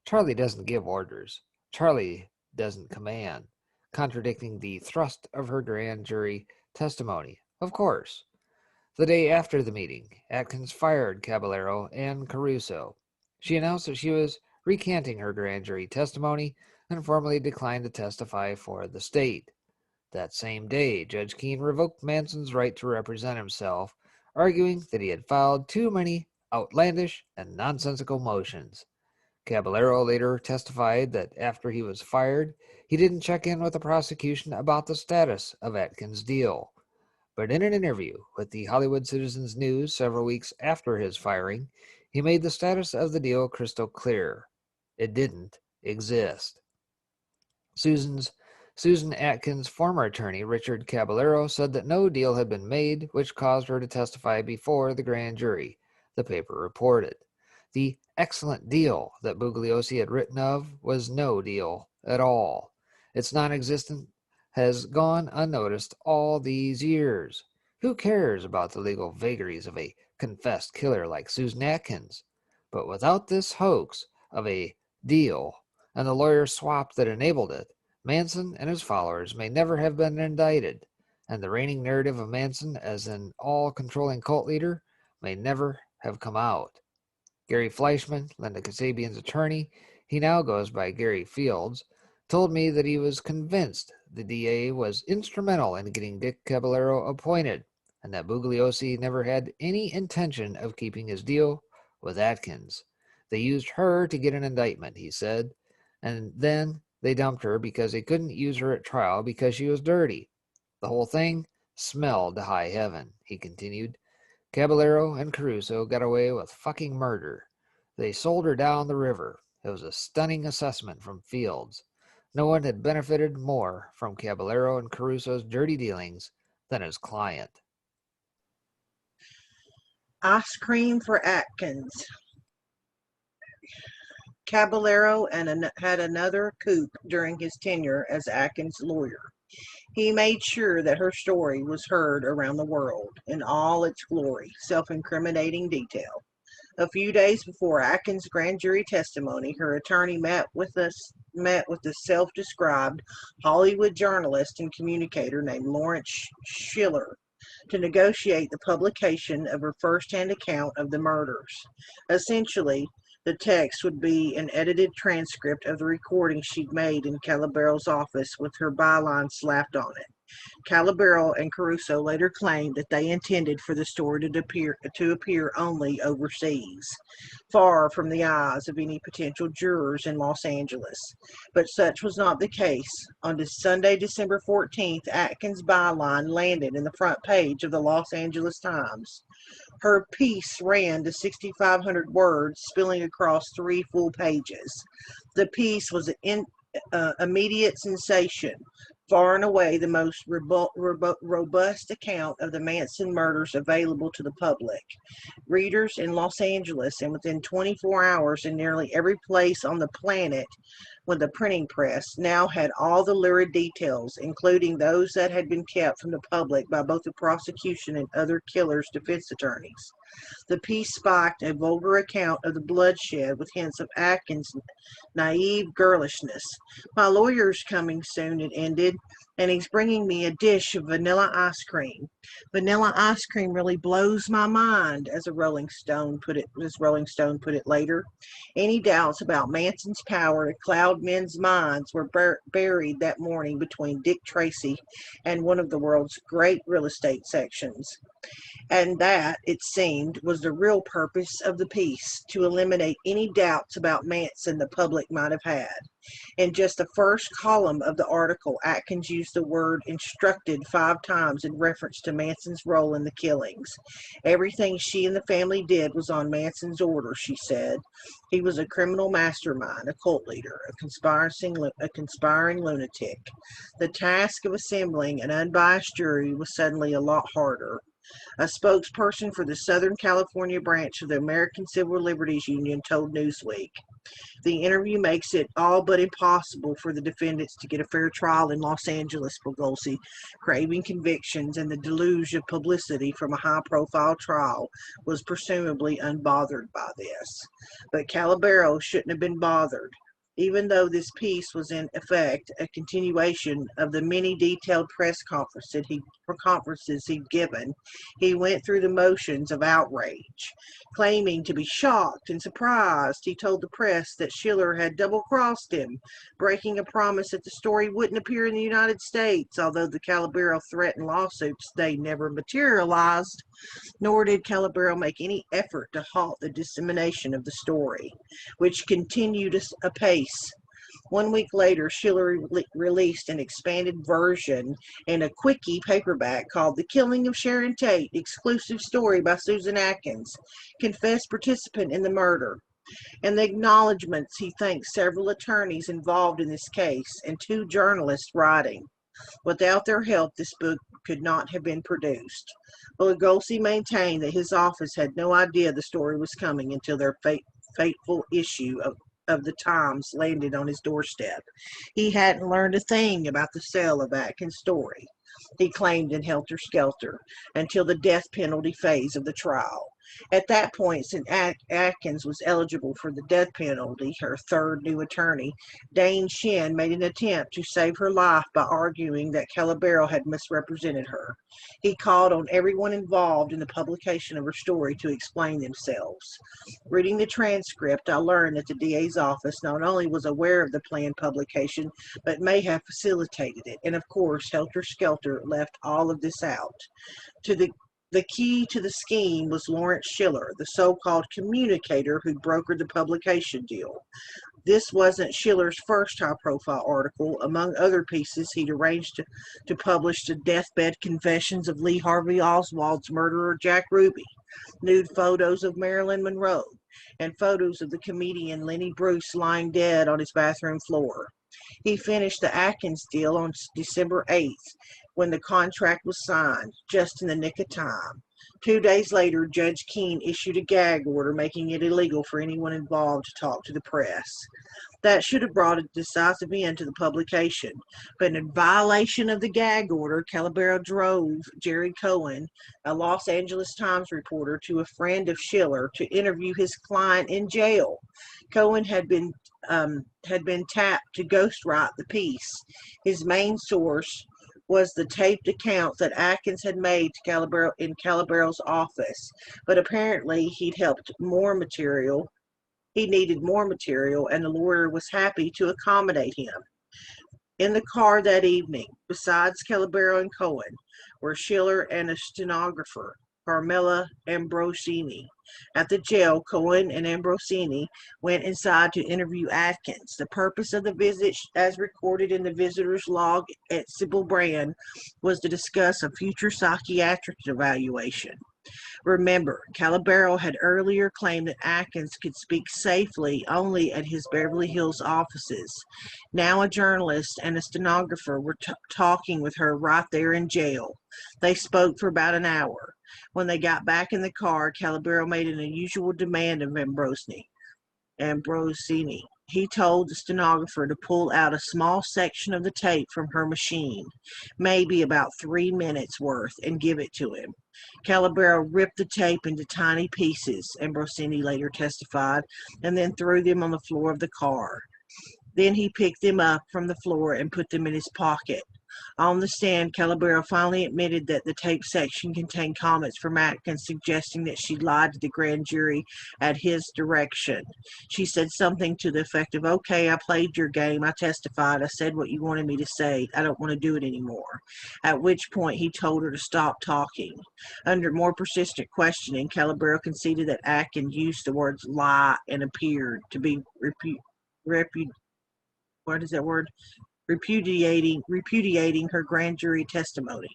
Charlie doesn't give orders. Charlie doesn't command, contradicting the thrust of her grand jury testimony. Of course. The day after the meeting, Atkins fired Caballero and Caruso. She announced that she was recanting her grand jury testimony and formally declined to testify for the state. That same day, Judge Keene revoked Manson's right to represent himself, arguing that he had filed too many outlandish and nonsensical motions. Caballero later testified that after he was fired, he didn't check in with the prosecution about the status of Atkins' deal. But in an interview with the Hollywood Citizens News several weeks after his firing, he made the status of the deal crystal clear. It didn't exist. Susan Atkins' former attorney, Richard Caballero, said that no deal had been made, which caused her to testify before the grand jury, the paper reported. The excellent deal that Bugliosi had written of was no deal at all. Its non-existence has gone unnoticed all these years. Who cares about the legal vagaries of a confessed killer like Susan Atkins? But without this hoax of a deal and the lawyer swap that enabled it, Manson and his followers may never have been indicted, and the reigning narrative of Manson as an all-controlling cult leader may never have come out. Gary Fleischman, Linda Kasabian's attorney, he now goes by Gary Fields, told me that he was convinced the DA was instrumental in getting Dick Caballero appointed, and that Bugliosi never had any intention of keeping his deal with Atkins. They used her to get an indictment, he said, and then they dumped her because they couldn't use her at trial because she was dirty. The whole thing smelled to high heaven, he continued. Caballero and Caruso got away with fucking murder. They sold her down the river. It was a stunning assessment from Fields. No one had benefited more from Caballero and Caruso's dirty dealings than his client. Ice cream for Atkins. Caballero had another coup during his tenure as Atkins' lawyer. He made sure that her story was heard around the world in all its glory, self-incriminating detail. A few days before Atkins' grand jury testimony, her attorney met with the self-described Hollywood journalist and communicator named Lawrence Schiller to negotiate the publication of her first-hand account of the murders. Essentially, the text would be an edited transcript of the recording she'd made in Caballero's office with her byline slapped on it. Calabero and Caruso later claimed that they intended for the story to appear only overseas, far from the eyes of any potential jurors in Los Angeles. But such was not the case. On Sunday, December 14th, Atkins' byline landed in the front page of the Los Angeles Times. Her piece ran to 6,500 words, spilling across 3 full pages. The piece was an immediate sensation, far and away the most robust account of the Manson murders available to the public. Readers in Los Angeles and within 24 hours in nearly every place on the planet with a printing press now had all the lurid details, including those that had been kept from the public by both the prosecution and other killers' defense attorneys. The piece spiked a vulgar account of the bloodshed with hints of Atkins' naive girlishness. "My lawyer's coming soon," it ended, "and he's bringing me a dish of vanilla ice cream. Vanilla ice cream really blows my mind," as Rolling Stone put it later. Any doubts about Manson's power to cloud men's minds were buried that morning between Dick Tracy and one of the world's great real estate sections. And that, it seemed, was the real purpose of the piece, to eliminate any doubts about Manson the public might have had. In just the first column of the article, Atkins used the word "instructed" 5 times in reference to Manson's role in the killings. Everything she and the family did was on Manson's order, she said. He was a criminal mastermind, a cult leader, a conspiring lunatic. The task of assembling an unbiased jury was suddenly a lot harder. A spokesperson for the Southern California branch of the American Civil Liberties Union told Newsweek, "The interview makes it all but impossible for the defendants to get a fair trial in Los Angeles, Bogolsi, craving convictions, and the deluge of publicity from a high-profile trial was presumably unbothered by this." But Calabero shouldn't have been bothered. Even though this piece was in effect a continuation of the many detailed press conferences he'd given, he went through the motions of outrage. Claiming to be shocked and surprised, he told the press that Schiller had double-crossed him, breaking a promise that the story wouldn't appear in the United States, although the Calabero threatened lawsuits, they never materialized. Nor did Calabero make any effort to halt the dissemination of the story, which continued apace. 1 week later, Schiller released an expanded version in a quickie paperback called "The Killing of Sharon Tate," exclusive story by Susan Atkins, confessed participant in the murder. In the acknowledgments, he thanked several attorneys involved in this case and 2 journalists writing. Without their help, this book could not have been produced. Bogolsi maintained that his office had no idea the story was coming until their fateful issue of the Times landed on his doorstep. He hadn't learned a thing about the sale of Atkins' story, he claimed in Helter Skelter, until the death penalty phase of the trial. At that point, since Atkins was eligible for the death penalty, her third new attorney, Dane Shin, made an attempt to save her life by arguing that Calabero had misrepresented her. He called on everyone involved in the publication of her story to explain themselves. Reading the transcript, I learned that the DA's office not only was aware of the planned publication, but may have facilitated it. And of course, Helter Skelter left all of this out. The key to the scheme was Lawrence Schiller, the so-called communicator who brokered the publication deal. This wasn't Schiller's first high-profile article. Among other pieces, he'd arranged to publish the deathbed confessions of Lee Harvey Oswald's murderer, Jack Ruby, nude photos of Marilyn Monroe, and photos of the comedian Lenny Bruce lying dead on his bathroom floor. He finished the Atkins deal on December 8th, when the contract was signed, just in the nick of time. 2 days later, Judge Keene issued a gag order making it illegal for anyone involved to talk to the press. That should have brought a decisive end to the publication, but in violation of the gag order, Calabero drove Jerry Cohen, a Los Angeles Times reporter, to a friend of Schiller to interview his client in jail. Cohen had been tapped to ghostwrite the piece. His main source was the taped account that Atkins had made to in Calabero's office, but apparently he needed more material, and the lawyer was happy to accommodate him. In the car that evening, besides Calabero and Cohen, were Schiller and a stenographer, Carmela Ambrosini. At the jail, Cohen and Ambrosini went inside to interview Atkins. The purpose of the visit, as recorded in the visitor's log at Sybil Brand, was to discuss a future psychiatric evaluation. Remember, Calabero had earlier claimed that Atkins could speak safely only at his Beverly Hills offices. Now a journalist and a stenographer were talking with her right there in jail. They spoke for about an hour. When they got back in the car, Calabero made an unusual demand of Ambrosini. He told the stenographer to pull out a small section of the tape from her machine, maybe about 3 minutes worth, and give it to him. Calabero ripped the tape into tiny pieces, Ambrosini later testified, and then threw them on the floor of the car. Then he picked them up from the floor and put them in his pocket. On the stand, Calabero finally admitted that the tape section contained comments from Atkins suggesting that she lied to the grand jury at his direction. She said something to the effect of, "Okay, I played your game. I testified. I said what you wanted me to say. I don't want to do it anymore." At which point he told her to stop talking. Under more persistent questioning, Calabero conceded that Atkins used the words lie and appeared to be repudiating her grand jury testimony.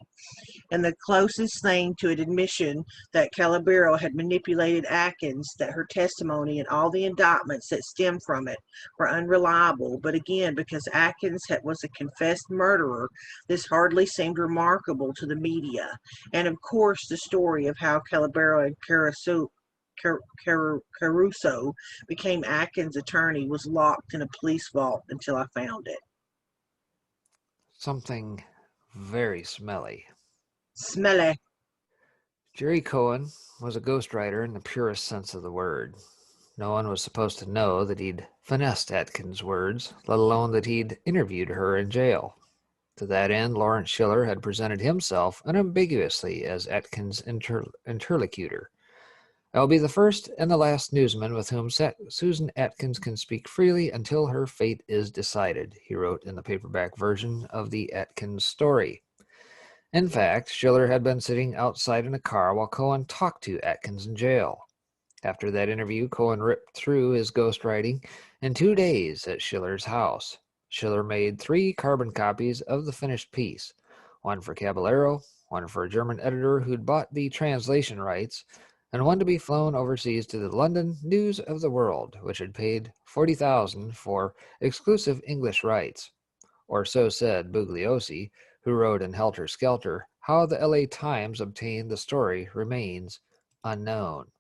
And the closest thing to an admission that Calabero had manipulated Atkins, that her testimony and all the indictments that stemmed from it were unreliable. But again, because Atkins was a confessed murderer, this hardly seemed remarkable to the media. And of course, the story of how Calabero and Caruso became Atkins' attorney was locked in a police vault until I found it. Something very smelly. Smelly. Jerry Cohen was a ghostwriter in the purest sense of the word. No one was supposed to know that he'd finessed Atkins' words, let alone that he'd interviewed her in jail. To that end, Lawrence Schiller had presented himself unambiguously as Atkins' interlocutor. "I'll be the first and the last newsman with whom Susan Atkins can speak freely until her fate is decided," he wrote in the paperback version of the Atkins story. In fact, Schiller had been sitting outside in a car while Cohen talked to Atkins in jail. After that interview, Cohen ripped through his ghostwriting in 2 days at Schiller's house. Schiller made 3 carbon copies of the finished piece, one for Caballero, one for a German editor who'd bought the translation rights, and one to be flown overseas to the London News of the World, which had paid $40,000 for exclusive English rights. Or so said Bugliosi, who wrote in Helter Skelter. How the LA Times obtained the story remains unknown.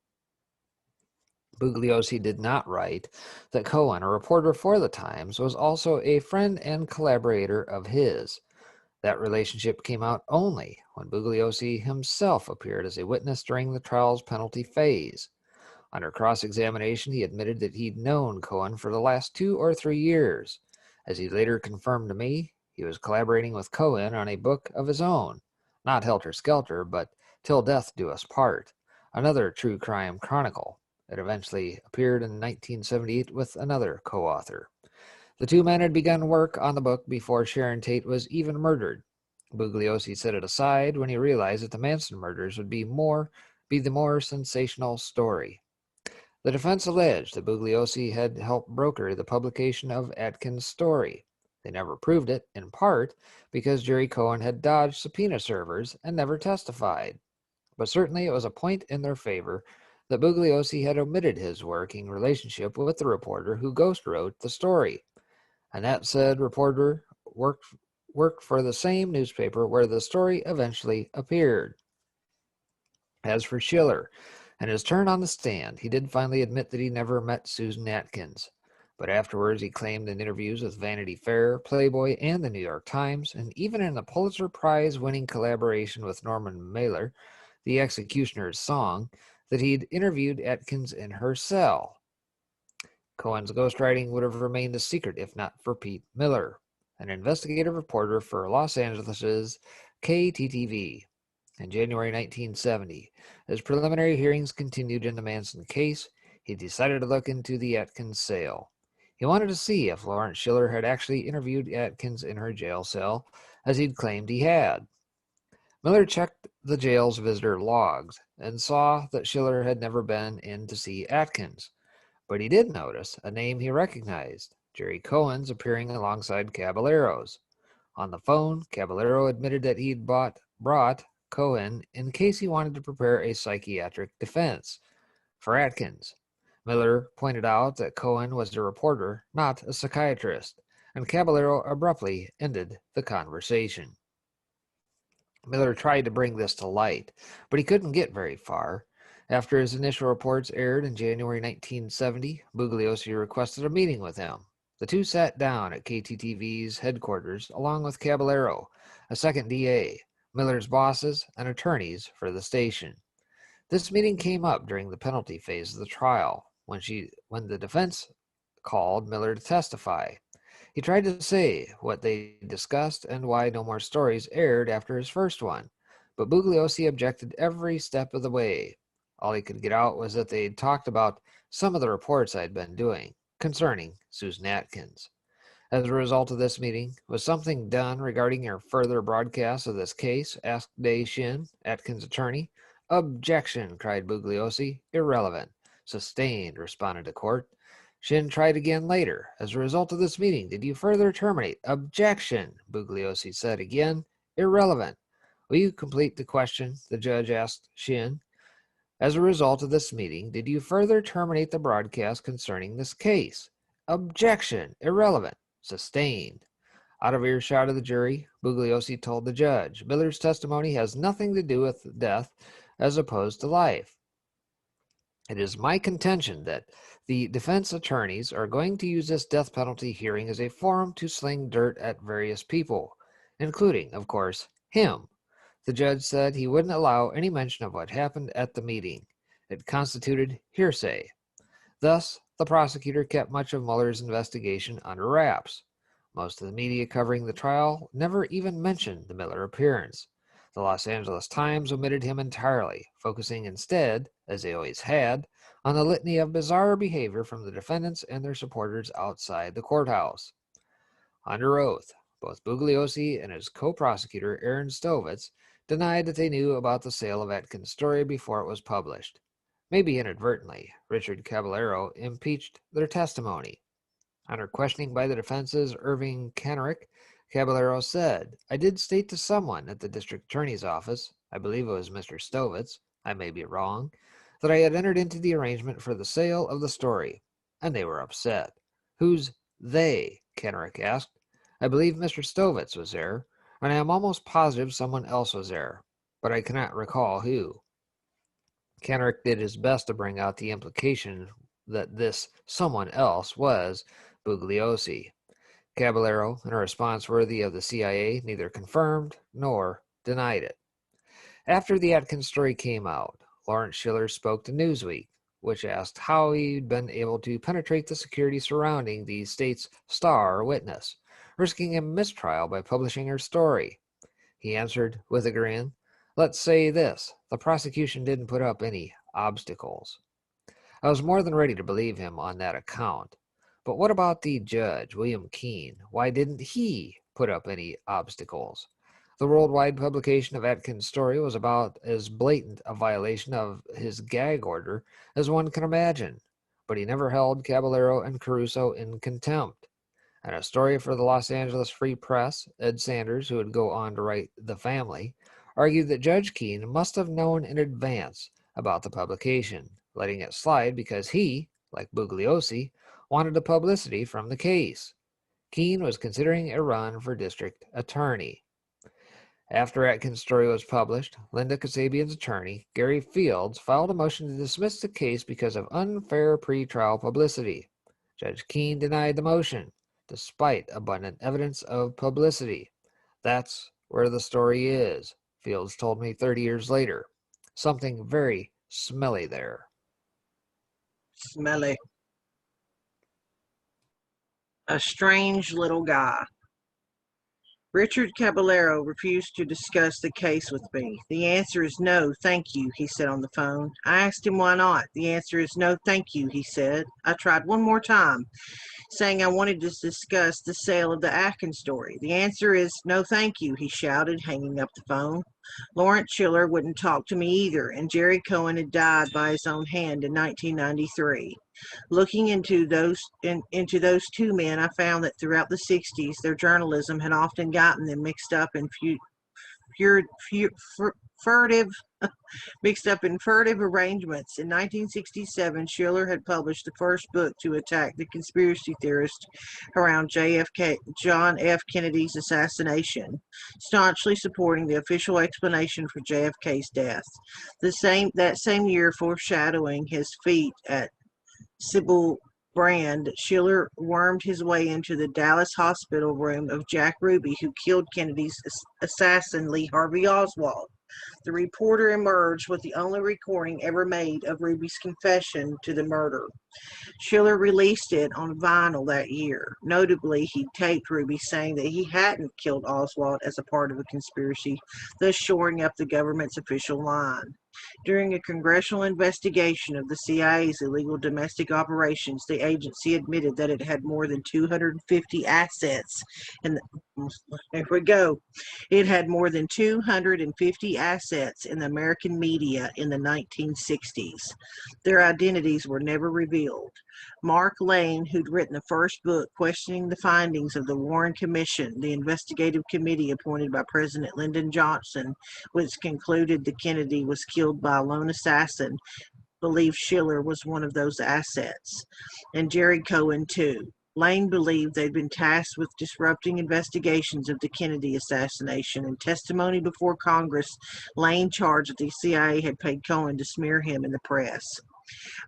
Bugliosi did not write that Cohen, a reporter for the Times, was also a friend and collaborator of his. That relationship came out only when Bugliosi himself appeared as a witness during the trial's penalty phase. Under cross-examination, he admitted that he'd known Cohen for the last 2 or 3 years. As he later confirmed to me, he was collaborating with Cohen on a book of his own, not Helter Skelter, but Till Death Do Us Part, another true crime chronicle. It eventually appeared in 1978 with another co-author. The 2 men had begun work on the book before Sharon Tate was even murdered. Bugliosi set it aside when he realized that the Manson murders would be the more sensational story. The defense alleged that Bugliosi had helped broker the publication of Atkins' story. They never proved it, in part because Jerry Cohen had dodged subpoena servers and never testified. But certainly it was a point in their favor that Bugliosi had omitted his working relationship with the reporter who ghostwrote the story. And that said reporter worked for the same newspaper where the story eventually appeared. As for Schiller and his turn on the stand, he did finally admit that he never met Susan Atkins. But afterwards he claimed in interviews with Vanity Fair, Playboy, and the New York Times, and even in a Pulitzer Prize-winning collaboration with Norman Mailer, The Executioner's Song, that he'd interviewed Atkins in her cell. Cohen's ghostwriting would have remained a secret if not for Pete Miller, an investigative reporter for Los Angeles' KTTV. In January 1970, as preliminary hearings continued in the Manson case, he decided to look into the Atkins sale. He wanted to see if Lawrence Schiller had actually interviewed Atkins in her jail cell, as he'd claimed he had. Miller checked the jail's visitor logs and saw that Schiller had never been in to see Atkins, but he did notice a name he recognized, Jerry Cohen's, appearing alongside Caballero's. On the phone, Caballero admitted that he'd brought Cohen in case he wanted to prepare a psychiatric defense for Atkins. Miller pointed out that Cohen was a reporter, not a psychiatrist, and Caballero abruptly ended the conversation. Miller tried to bring this to light, but he couldn't get very far. After his initial reports aired in January 1970, Bugliosi requested a meeting with him. The two sat down at KTTV's headquarters along with Caballero, a second DA, Miller's bosses, and attorneys for the station. This meeting came up during the penalty phase of the trial, when the defense called Miller to testify. He tried to say what they discussed and why no more stories aired after his first one, but Bugliosi objected every step of the way. All he could get out was that they'd talked about some of the reports I'd been doing concerning Susan Atkins. As a result of this meeting, was something done regarding your further broadcast of this case? Asked Day Shin, Atkins' attorney. Objection, cried Bugliosi. Irrelevant. Sustained, responded the court. Shin tried again later. As a result of this meeting, did you further terminate? Objection, Bugliosi said again. Irrelevant. Will you complete the question? The judge asked Shin. As a result of this meeting, did you further terminate the broadcast concerning this case? Objection. Irrelevant. Sustained. Out of earshot of the jury, Bugliosi told the judge, Miller's testimony has nothing to do with death as opposed to life. It is my contention that the defense attorneys are going to use this death penalty hearing as a forum to sling dirt at various people, including, of course, him. The judge said he wouldn't allow any mention of what happened at the meeting. It constituted hearsay. Thus, the prosecutor kept much of Mueller's investigation under wraps. Most of the media covering the trial never even mentioned the Miller appearance. The Los Angeles Times omitted him entirely, focusing instead, as they always had, on the litany of bizarre behavior from the defendants and their supporters outside the courthouse. Under oath, both Bugliosi and his co-prosecutor, Aaron Stovitz, denied that they knew about the sale of Atkins' story before it was published. Maybe inadvertently, Richard Caballero impeached their testimony. Under questioning by the defense's Irving Kenrick, Caballero said, I did state to someone at the district attorney's office, I believe it was Mr. Stovitz, I may be wrong, that I had entered into the arrangement for the sale of the story, and they were upset. Who's they? Kenrick asked. I believe Mr. Stovitz was there, and I am almost positive someone else was there, but I cannot recall who. Kenrick did his best to bring out the implication that this someone else was Bugliosi. Caballero, in a response worthy of the CIA, neither confirmed nor denied it. After the Atkins story came out, Lawrence Schiller spoke to Newsweek, which asked how he'd been able to penetrate the security surrounding the state's star witness, risking a mistrial by publishing her story. He answered with a grin, Let's say this, the prosecution didn't put up any obstacles. I was more than ready to believe him on that account. But what about the judge, William Keene? Why didn't he put up any obstacles? The worldwide publication of Atkins' story was about as blatant a violation of his gag order as one can imagine, but he never held Caballero and Caruso in contempt. And a story for the Los Angeles Free Press, Ed Sanders, who would go on to write The Family, argued that Judge Keene must have known in advance about the publication, letting it slide because he, like Bugliosi, wanted the publicity from the case. Keene was considering a run for district attorney. After Atkins' story was published, Linda Kasabian's attorney, Gary Fields, filed a motion to dismiss the case because of unfair pretrial publicity. Judge Keene denied the motion, despite abundant evidence of publicity. That's where the story is, Fields told me 30 years later. Something very smelly there. Smelly. A strange little guy. Richard Caballero refused to discuss the case with me. The answer is no, thank you, he said on the phone. I asked him why not. The answer is no, thank you, he said. I tried one more time. saying I wanted to discuss the sale of the Atkins story. The answer is no thank you, he shouted, hanging up the phone. Lawrence Schiller wouldn't talk to me either, and Jerry Cohen had died by his own hand in 1993. Looking into those two men, I found that throughout the 60s, their journalism had often gotten them furtive furtive arrangements. In 1967, Schiller had published the first book to attack the conspiracy theorists around John F. Kennedy's assassination, staunchly supporting the official explanation for JFK's death. That same year, foreshadowing his feat at Sybil Brand, Schiller wormed his way into the Dallas hospital room of Jack Ruby, who killed Kennedy's assassin Lee Harvey Oswald. The reporter emerged with the only recording ever made of Ruby's confession to the murder. Schiller released it on vinyl that year. Notably, he taped Ruby saying that he hadn't killed Oswald as a part of a conspiracy, thus shoring up the government's official line. During a congressional investigation of the CIA's illegal domestic operations, the agency admitted that it had more than 250 assets. Here we go. It had more than 250 assets in the American media in the 1960s. Their identities were never revealed. Mark Lane, who'd written the first book questioning the findings of the Warren Commission, the investigative committee appointed by President Lyndon Johnson, which concluded that Kennedy was killed by a lone assassin, believed Schiller was one of those assets, and Jerry Cohen too. Lane believed they'd been tasked with disrupting investigations of the Kennedy assassination. In testimony before Congress, Lane charged that the CIA had paid Cohen to smear him in the press.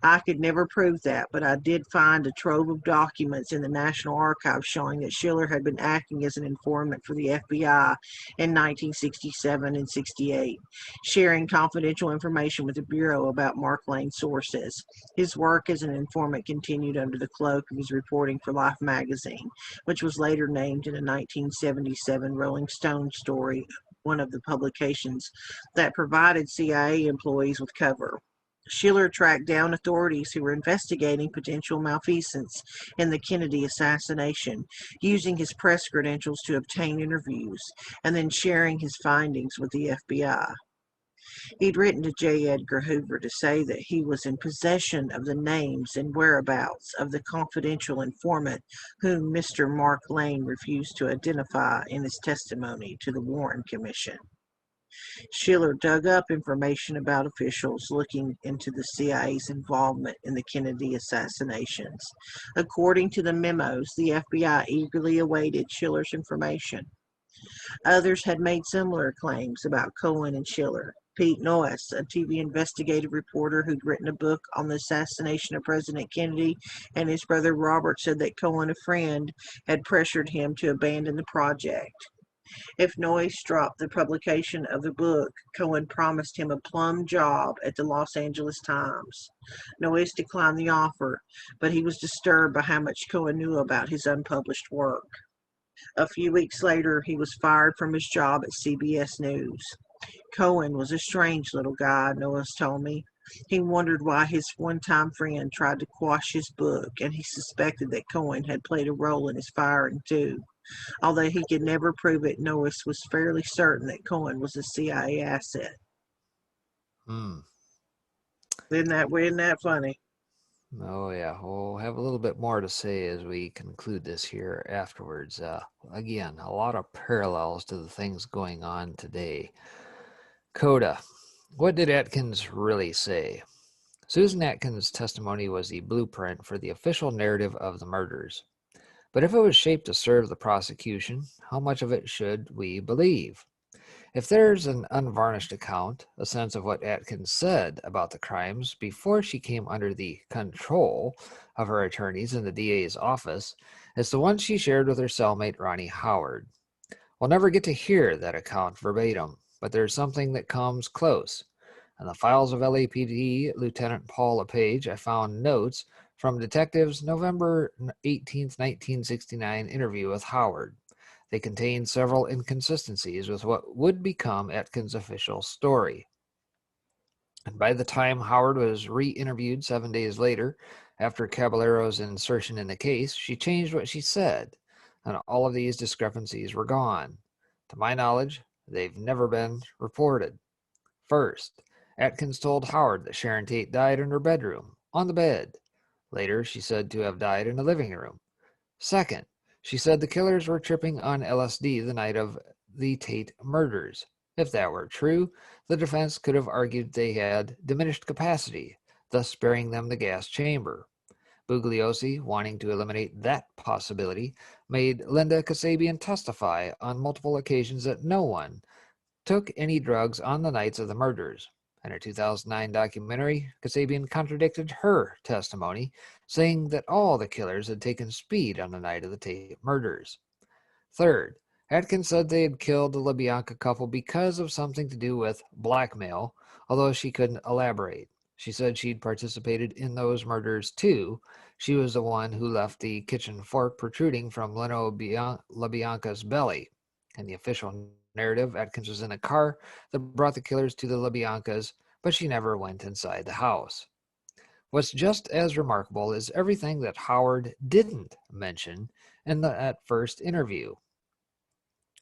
I could never prove that, but I did find a trove of documents in the National Archives showing that Schiller had been acting as an informant for the FBI in 1967 and 68, sharing confidential information with the Bureau about Mark Lane's sources. His work as an informant continued under the cloak of his reporting for Life magazine, which was later named in a 1977 Rolling Stone story, one of the publications that provided CIA employees with cover. Schiller tracked down authorities who were investigating potential malfeasance in the Kennedy assassination, using his press credentials to obtain interviews, and then sharing his findings with the FBI. He'd written to J. Edgar Hoover to say that he was in possession of the names and whereabouts of the confidential informant whom Mr. Mark Lane refused to identify in his testimony to the Warren Commission. Schiller dug up information about officials looking into the CIA's involvement in the Kennedy assassinations. According to the memos, the FBI eagerly awaited Schiller's information. Others had made similar claims about Cohen and Schiller. Pete Noyes, a TV investigative reporter who'd written a book on the assassination of President Kennedy, and his brother Robert said that Cohen, a friend, had pressured him to abandon the project. If Noyes dropped the publication of the book, Cohen promised him a plum job at the Los Angeles Times. Noyes declined the offer, but he was disturbed by how much Cohen knew about his unpublished work. A few weeks later, he was fired from his job at CBS News. Cohen was a strange little guy, Noyes told me. He wondered why his one-time friend tried to quash his book, and he suspected that Cohen had played a role in his firing too. Although he could never prove it, Noyes was fairly certain that Cohen was a CIA asset. Isn't that funny? Oh, yeah. We'll have a little bit more to say as we conclude this here afterwards. Again, a lot of parallels to the things going on today. Coda. What did Atkins really say? Susan Atkins' testimony was the blueprint for the official narrative of the murders. But if it was shaped to serve the prosecution, how much of it should we believe? If there's an unvarnished account, a sense of what Atkins said about the crimes before she came under the control of her attorneys in the DA's office, it's the one she shared with her cellmate Ronnie Howard. We'll never get to hear that account verbatim, but there's something that comes close. In the files of LAPD Lieutenant Paul LePage, I found notes from detectives' November 18, 1969 interview with Howard. They contained several inconsistencies with what would become Atkins' official story. And by the time Howard was re-interviewed 7 days later, After Caballero's insertion in the case, she changed what she said, and all of these discrepancies were gone. To my knowledge, they've never been reported. First, Atkins told Howard that Sharon Tate died in her bedroom, on the bed. Later, she said to have died in the living room. Second, she said the killers were tripping on LSD the night of the Tate murders. If that were true, the defense could have argued they had diminished capacity, thus sparing them the gas chamber. Bugliosi, wanting to eliminate that possibility, made Linda Kasabian testify on multiple occasions that no one took any drugs on the nights of the murders. In a 2009 documentary, Kasabian contradicted her testimony, saying that all the killers had taken speed on the night of the Tate murders. Third, Atkins said they had killed the LaBianca couple because of something to do with blackmail, although she couldn't elaborate. She said she'd participated in those murders too. She was the one who left the kitchen fork protruding from Leno LaBianca's belly. In the official narrative, Atkins was in a car that brought the killers to the LaBiancas, but she never went inside the house. What's just as remarkable is everything that Howard didn't mention in that first interview.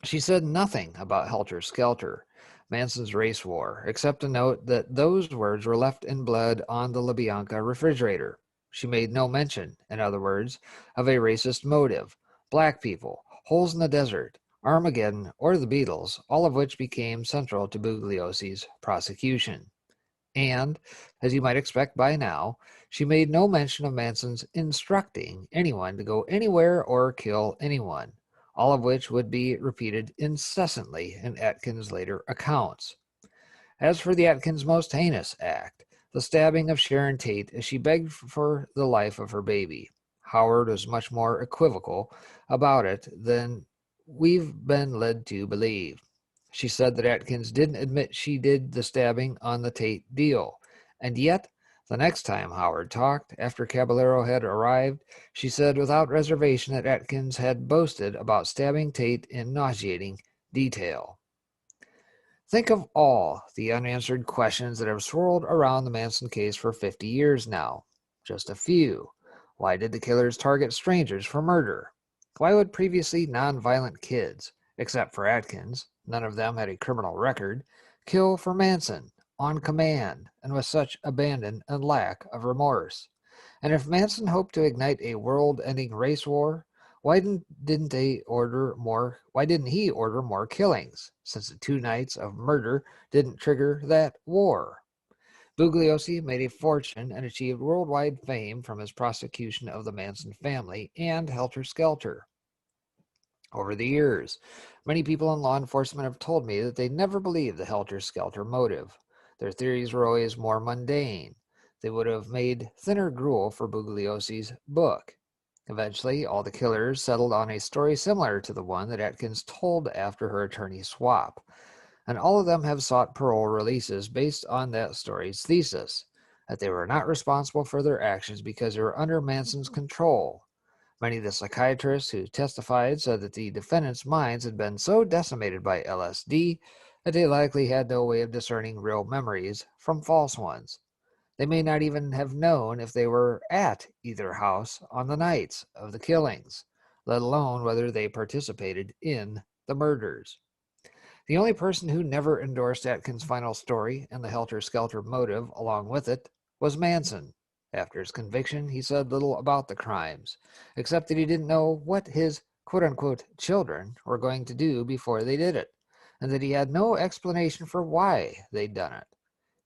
She said nothing about Helter Skelter, Manson's race war, except to note that those words were left in blood on the LaBianca refrigerator. She made no mention, in other words, of a racist motive, black people, holes in the desert, Armageddon, or the Beatles, all of which became central to Bugliosi's prosecution. And, as you might expect by now, she made no mention of Manson's instructing anyone to go anywhere or kill anyone, all of which would be repeated incessantly in Atkins' later accounts. As for the Atkins' most heinous act, the stabbing of Sharon Tate as she begged for the life of her baby, Howard was much more equivocal about it than we've been led to believe. She said that Atkins didn't admit she did the stabbing on the Tate deal, and yet, the next time Howard talked, after Caballero had arrived, she said without reservation that Atkins had boasted about stabbing Tate in nauseating detail. Think of all the unanswered questions that have swirled around the Manson case for 50 years now. Just a few. Why did the killers target strangers for murder? Why would previously nonviolent kids, except for Atkins, none of them had a criminal record, kill for Manson, on command, and with such abandon and lack of remorse? And if Manson hoped to ignite a world-ending race war, why didn't he order more killings, since the 2 nights of murder didn't trigger that war? Bugliosi made a fortune and achieved worldwide fame from his prosecution of the Manson family and Helter Skelter. Over the years, many people in law enforcement have told me that they never believed the Helter Skelter motive. Their theories were always more mundane. They would have made thinner gruel for Bugliosi's book. Eventually, all the killers settled on a story similar to the one that Atkins told after her attorney swap, and all of them have sought parole releases based on that story's thesis, that they were not responsible for their actions because they were under Manson's control. Many of the psychiatrists who testified said that the defendants' minds had been so decimated by LSD that they likely had no way of discerning real memories from false ones. They may not even have known if they were at either house on the nights of the killings, let alone whether they participated in the murders. The only person who never endorsed Atkins' final story and the helter-skelter motive along with it was Manson. After his conviction, he said little about the crimes, except that he didn't know what his quote-unquote children were going to do before they did it, and that he had no explanation for why they'd done it.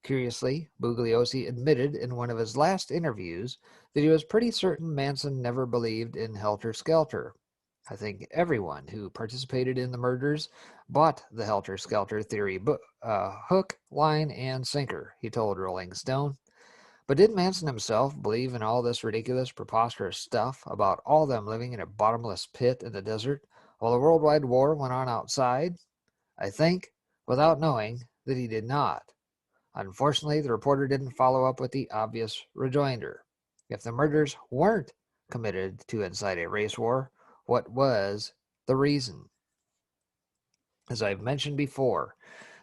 Curiously, Bugliosi admitted in one of his last interviews that he was pretty certain Manson never believed in Helter Skelter. I think everyone who participated in the murders bought the Helter Skelter theory hook, line, and sinker, he told Rolling Stone. But did Manson himself believe in all this ridiculous, preposterous stuff about all them living in a bottomless pit in the desert while a worldwide war went on outside? I think, without knowing, that he did not. Unfortunately, the reporter didn't follow up with the obvious rejoinder. If the murders weren't committed to incite a race war, what was the reason? As I've mentioned before,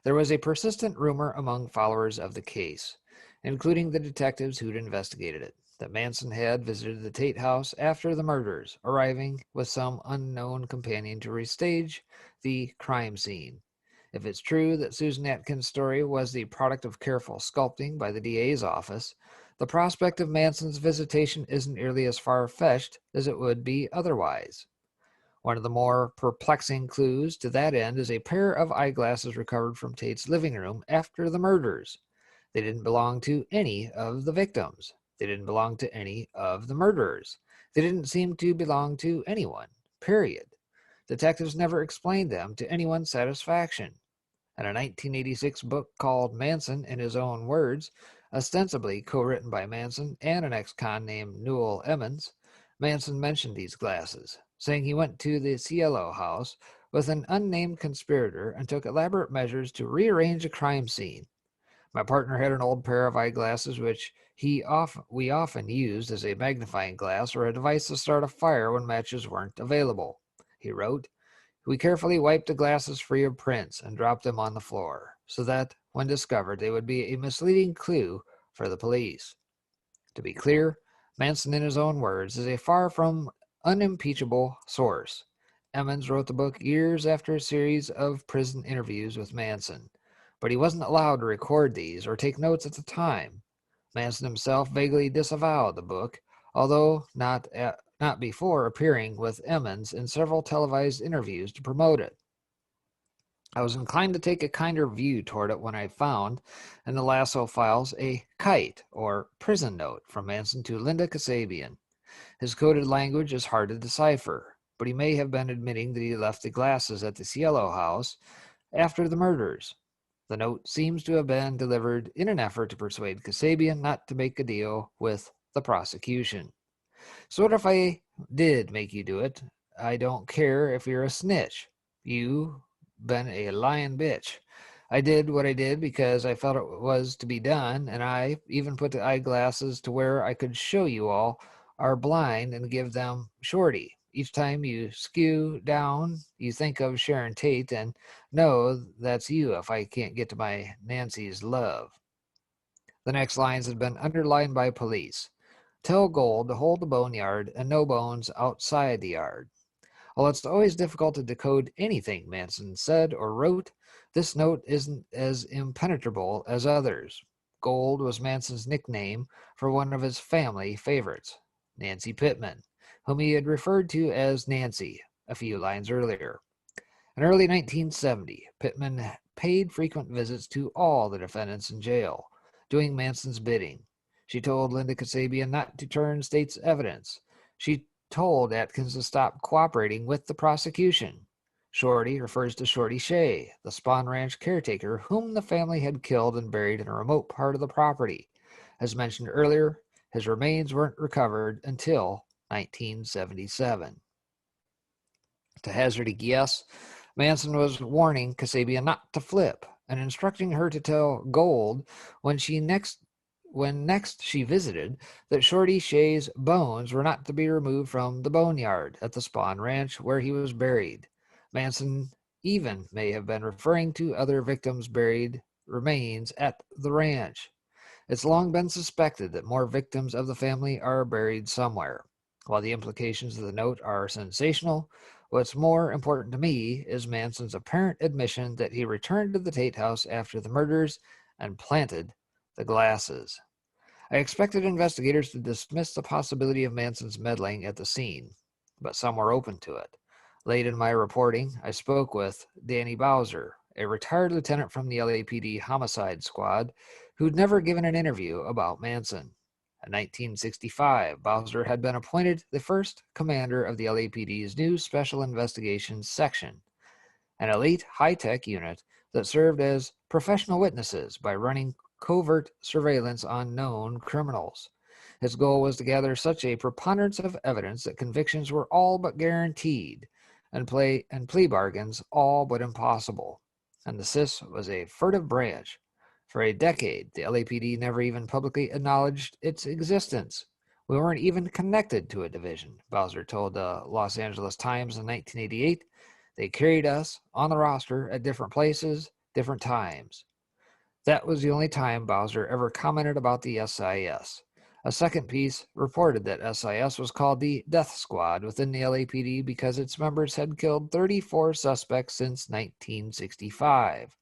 there was a persistent rumor among followers of the case, including the detectives who'd investigated it, that Manson had visited the Tate house after the murders, arriving with some unknown companion to restage the crime scene. If it's true that Susan Atkins' story was the product of careful sculpting by the DA's office, the prospect of Manson's visitation isn't nearly as far-fetched as it would be otherwise. One of the more perplexing clues to that end is a pair of eyeglasses recovered from Tate's living room after the murders. They didn't belong to any of the victims. They didn't belong to any of the murderers. They didn't seem to belong to anyone, period. Detectives never explained them to anyone's satisfaction. In a 1986 book called Manson in His Own Words, ostensibly co-written by Manson and an ex-con named Newell Emmons, Manson mentioned these glasses, saying he went to the Cielo house with an unnamed conspirator and took elaborate measures to rearrange a crime scene. My partner had an old pair of eyeglasses which we often used as a magnifying glass or a device to start a fire when matches weren't available. He wrote, "We carefully wiped the glasses free of prints and dropped them on the floor, so that, when discovered, they would be a misleading clue for the police." To be clear, Manson, in his own words, is a far from unimpeachable source. Emmons wrote the book years after a series of prison interviews with Manson, but he wasn't allowed to record these or take notes at the time. Manson himself vaguely disavowed the book, although not before appearing with Emmons in several televised interviews to promote it. I was inclined to take a kinder view toward it when I found, in the Lasso files, a Ch8, or prison note, from Manson to Linda Kasabian. His coded language is hard to decipher, but he may have been admitting that he left the glasses at the Cielo house after the murders. The note seems to have been delivered in an effort to persuade Kasabian not to make a deal with the prosecution. So what if I did make you do it? I don't care if you're a snitch. You been a lying bitch. I did what I did because I felt it was to be done, and I even put the eyeglasses to where I could show you all are blind and give them Shorty. Each time you skew down, you think of Sharon Tate and know that's you if I can't get to my Nancy's love. The next lines had been underlined by police. Tell Gold to hold the boneyard and no bones outside the yard. While it's always difficult to decode anything Manson said or wrote, this note isn't as impenetrable as others. Gold was Manson's nickname for one of his family favorites, Nancy Pittman, whom he had referred to as Nancy a few lines earlier. In early 1970, Pittman paid frequent visits to all the defendants in jail, doing Manson's bidding. She told Linda Kasabian not to turn state's evidence. She told Atkins to stop cooperating with the prosecution. Shorty refers to Shorty Ch8, the Spawn Ranch caretaker whom the family had killed and buried in a remote part of the property. As mentioned earlier, his remains weren't recovered until 1977. To hazard a guess, Manson was warning Kasabian not to flip and instructing her to tell Gold when next she visited that Shorty Ch8's bones were not to be removed from the boneyard at the Spawn Ranch where he was buried. Manson even may have been referring to other victims' buried remains at the ranch. It's long been suspected that more victims of the family are buried somewhere. While the implications of the note are sensational, what's more important to me is Manson's apparent admission that he returned to the Tate house after the murders and planted the glasses. I expected investigators to dismiss the possibility of Manson's meddling at the scene, but some were open to it. Late in my reporting, I spoke with Danny Bowser, a retired lieutenant from the LAPD homicide squad who'd never given an interview about Manson. In 1965, Bowser had been appointed the first commander of the LAPD's new Special Investigations Section, an elite high-tech unit that served as professional witnesses by running covert surveillance on known criminals. His goal was to gather such a preponderance of evidence that convictions were all but guaranteed and plea bargains all but impossible. And the SIS was a furtive branch. For a decade, the LAPD never even publicly acknowledged its existence. We weren't even connected to a division, Bowser told the Los Angeles Times in 1988. They carried us on the roster at different places, different times. That was the only time Bowser ever commented about the SIS. A second piece reported that SIS was called the Death Squad within the LAPD because its members had killed 34 suspects since 1965.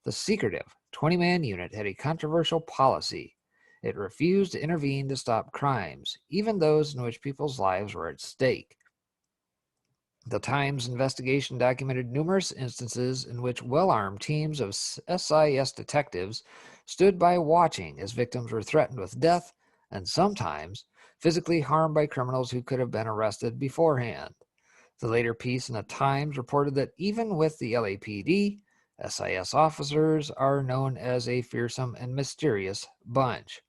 The secretive 20-man unit had a controversial policy. It refused to intervene to stop crimes, even those in which people's lives were at stake. The Times investigation documented numerous instances in which well-armed teams of SIS detectives stood by watching as victims were threatened with death and sometimes physically harmed by criminals who could have been arrested beforehand. The later piece in the Times reported that even with the LAPD, SIS officers are known as a fearsome and mysterious bunch.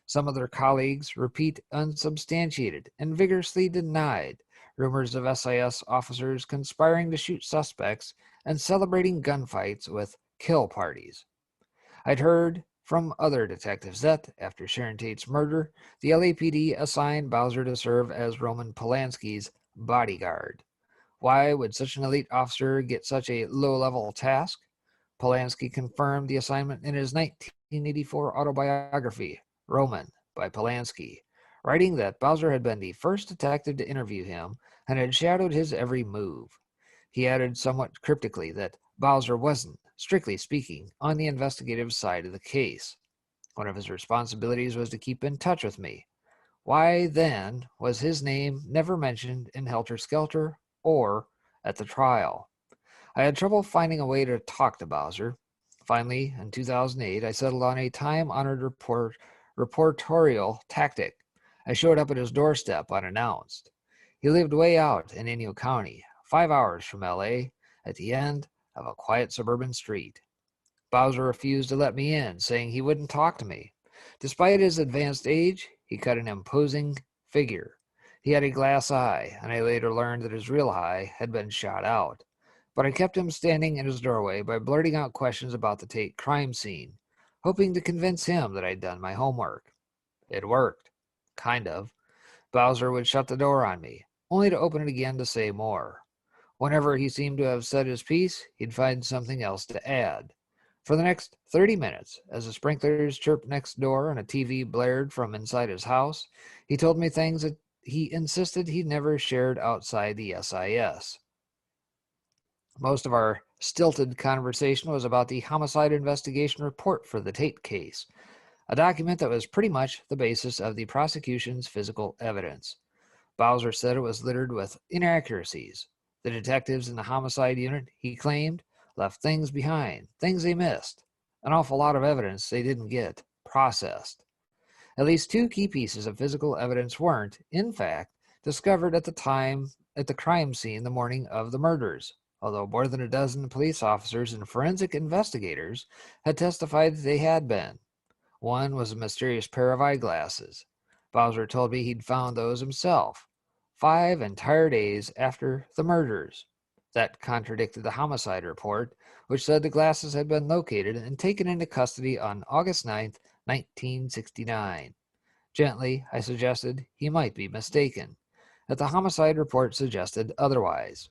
Some of their colleagues repeat unsubstantiated and vigorously denied rumors of SIS officers conspiring to shoot suspects and celebrating gunfights with kill parties. I'd heard from other detectives that, after Sharon Tate's murder, the LAPD assigned Bowser to serve as Roman Polanski's bodyguard. Why would such an elite officer get such a low-level task? Polanski confirmed the assignment in his 1984 autobiography, Roman, by Polanski, writing that Bowser had been the first detective to interview him and had shadowed his every move. He added somewhat cryptically that Bowser wasn't, strictly speaking, on the investigative side of the case. One of his responsibilities was to keep in touch with me. Why, then, was his name never mentioned in Helter Skelter or at the trial? I had trouble finding a way to talk to Bowser. Finally, in 2008, I settled on a time-honored reportorial tactic. I showed up at his doorstep unannounced. He lived way out in Inyo County, 5 hours from LA, at the end of a quiet suburban street. Bowser refused to let me in, saying he wouldn't talk to me. Despite his advanced age, he cut an imposing figure. He had a glass eye, and I later learned that his real eye had been shot out. But I kept him standing in his doorway by blurting out questions about the Tate crime scene, hoping to convince him that I'd done my homework. It worked. Kind of. Bowser would shut the door on me, only to open it again to say more. Whenever he seemed to have said his piece, he'd find something else to add. For the next 30 minutes, as the sprinklers chirped next door and a TV blared from inside his house, he told me things that he insisted he'd never shared outside the SIS. Most of our stilted conversation was about the homicide investigation report for the Tate case, a document that was pretty much the basis of the prosecution's physical evidence. Bowser said it was littered with inaccuracies. The detectives in the homicide unit, he claimed, left things behind, things they missed, an awful lot of evidence they didn't get processed. At least 2 key pieces of physical evidence weren't, in fact, discovered at the crime scene the morning of the murders, although more than a dozen police officers and forensic investigators had testified that they had been. One was a mysterious pair of eyeglasses. Bowser told me he'd found those himself, 5 entire days after the murders. That contradicted the homicide report, which said the glasses had been located and taken into custody on August 9th, 1969. Gently, I suggested he might be mistaken, that the homicide report suggested otherwise.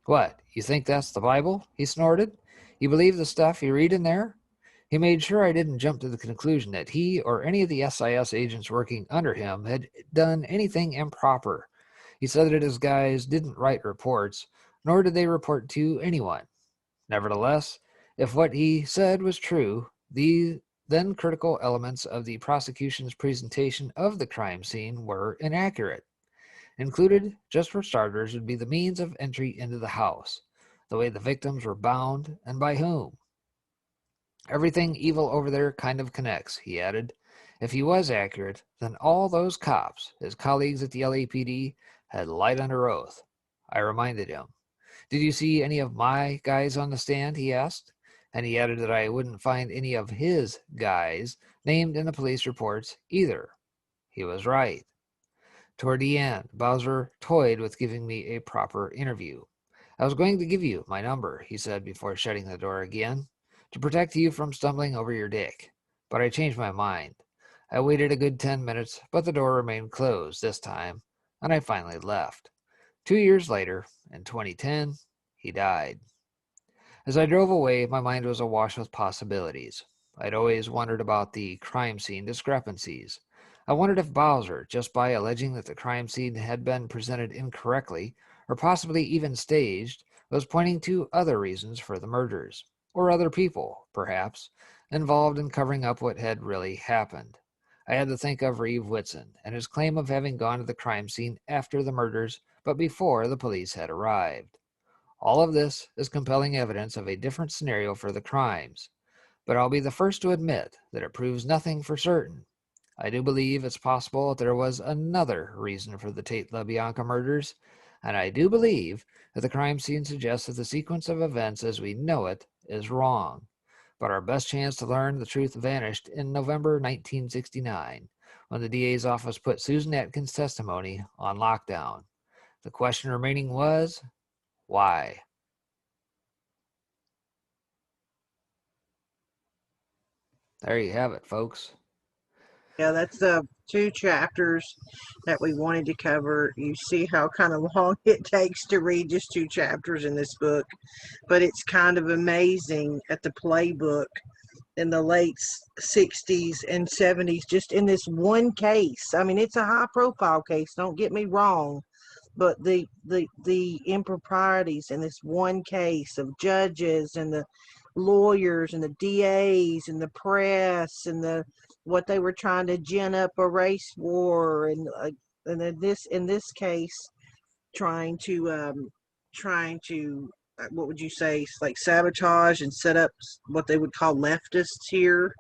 What, you think that's the Bible? He snorted. You believe the stuff you read in there? He made sure I didn't jump to the conclusion that he or any of the SIS agents working under him had done anything improper. He said that his guys didn't write reports, nor did they report to anyone. Nevertheless, if what he said was true, the then critical elements of the prosecution's presentation of the crime scene were inaccurate. Included, just for starters, would be the means of entry into the house, the way the victims were bound, and by whom. Everything evil over there kind of connects, he added. If he was accurate, then all those cops, his colleagues at the LAPD, had lied under oath. I reminded him. Did you see any of my guys on the stand, he asked, and he added that I wouldn't find any of his guys named in the police reports either. He was right. Toward the end, Bowser toyed with giving me a proper interview. I was going to give you my number, he said before shutting the door again, to protect you from stumbling over your dick. But I changed my mind. I waited a good 10 minutes, but the door remained closed this time, and I finally left. 2 years later, in 2010, he died. As I drove away, my mind was awash with possibilities. I'd always wondered about the crime scene discrepancies. I wondered if Bowser, just by alleging that the crime scene had been presented incorrectly, or possibly even staged, was pointing to other reasons for the murders, or other people, perhaps, involved in covering up what had really happened. I had to think of Reeve Whitson and his claim of having gone to the crime scene after the murders, but before the police had arrived. All of this is compelling evidence of a different scenario for the crimes, but I'll be the first to admit that it proves nothing for certain. I do believe it's possible that there was another reason for the Tate LaBianca murders, and I do believe that the crime scene suggests that the sequence of events as we know it is wrong. But our best chance to learn the truth vanished in November 1969, when the DA's office put Susan Atkins' testimony on lockdown. The question remaining was, why? There you have it, folks. Yeah, that's the 2 chapters that we wanted to cover. You see how kind of long it takes to read just 2 chapters in this book, but it's kind of amazing at the Playbook in the late 60s and 70s, just in this one case. I mean, it's a high profile case, don't get me wrong, but the improprieties in this one case of judges and the lawyers and the DAs and the press and the what they were trying to gin up a race war, and then this in this case trying to what would you say, like sabotage and set up what they would call leftists here.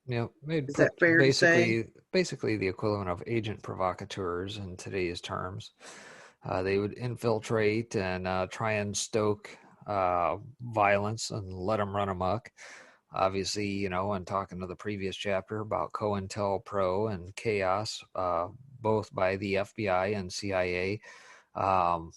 Yeah, they'd Is put that fair to say? basically the equivalent of agent provocateurs in today's terms. They would infiltrate and try and stoke violence and let them run amok. Obviously, you know, and talking to the previous chapter about COINTELPRO and chaos, both by the FBI and CIA, um,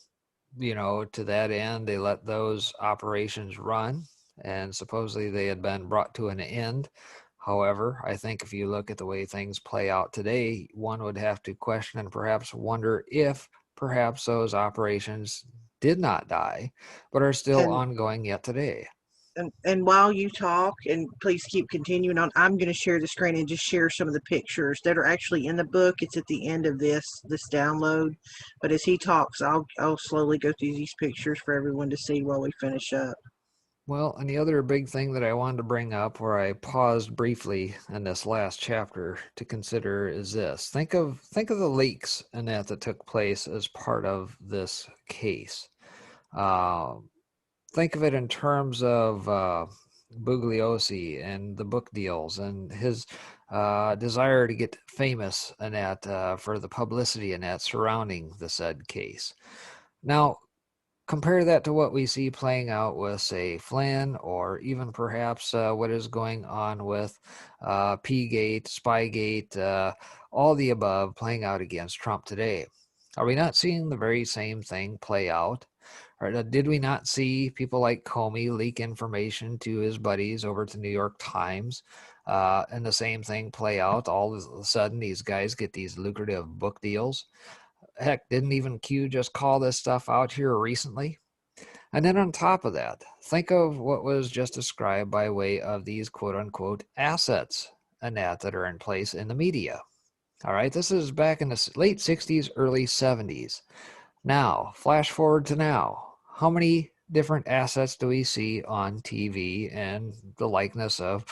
you know, to that end, they let those operations run, and supposedly they had been brought to an end. However, I think if you look at the way things play out today, one would have to question and perhaps wonder if perhaps those operations did not die, but are still And ongoing yet today. and while you talk, and please keep continuing on, I'm going to share the screen and just share some of the pictures that are actually in the book. It's at the end of this download, but as he talks, I'll slowly go through these pictures for everyone to see while we finish up. Well, and the other big thing that I wanted to bring up, where I paused briefly in this last chapter to consider, is this. Think of the leaks and that took place as part of this case. Uh, think of it in terms of Bugliosi and the book deals and his desire to get famous and that for the publicity and that surrounding the said case. Now, compare that to what we see playing out with, say, Flynn, or even perhaps what is going on with P-Gate, Spygate, all the above playing out against Trump today. Are we not seeing the very same thing play out? Or did we not see people like Comey leak information to his buddies over to New York Times, and the same thing play out? All of a sudden, these guys get these lucrative book deals. Heck, didn't even Q just call this stuff out here recently? And then on top of that, think of what was just described by way of these quote unquote assets and that are in place in the media. All right, this is back in the late 60s, early 70s. Now, flash forward to now. How many different assets do we see on TV and the likeness of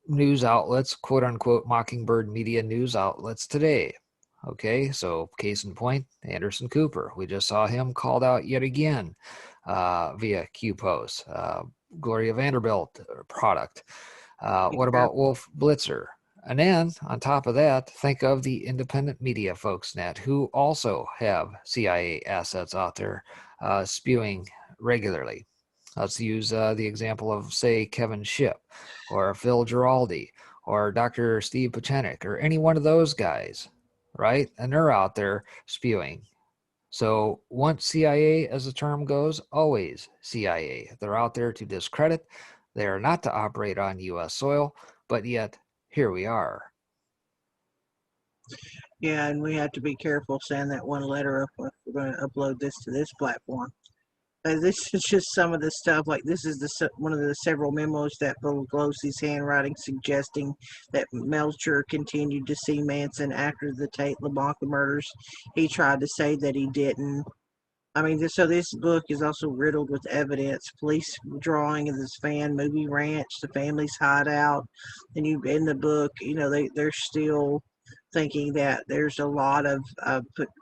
news outlets, quote unquote Mockingbird media news outlets today? Okay, so case in point, Anderson Cooper. We just saw him called out yet again via Q post. Gloria Vanderbilt product. What Yeah. about Wolf Blitzer? And then on top of that, think of the independent media folks, Nat, who also have CIA assets out there spewing regularly. Let's use the example of, say, Kevin Shipp or Phil Giraldi or Dr. Steve Pachenik or any one of those guys, right? And they're out there spewing. So once CIA, as the term goes, always CIA. They're out there to discredit. They are not to operate on U.S. soil, but yet here we are. Yeah, and we have to be careful saying that one letter up if we're going to upload this to this platform. This is just some of the stuff. Like this is one of the several memos that Pelosi's handwriting suggesting that Melcher continued to see Manson after the Tate LaBanca murders. He tried to say that he didn't. I mean, so this book is also riddled with evidence. Police drawing of this fan movie ranch, the family's hideout, and you in the book, they're still thinking that there's a lot of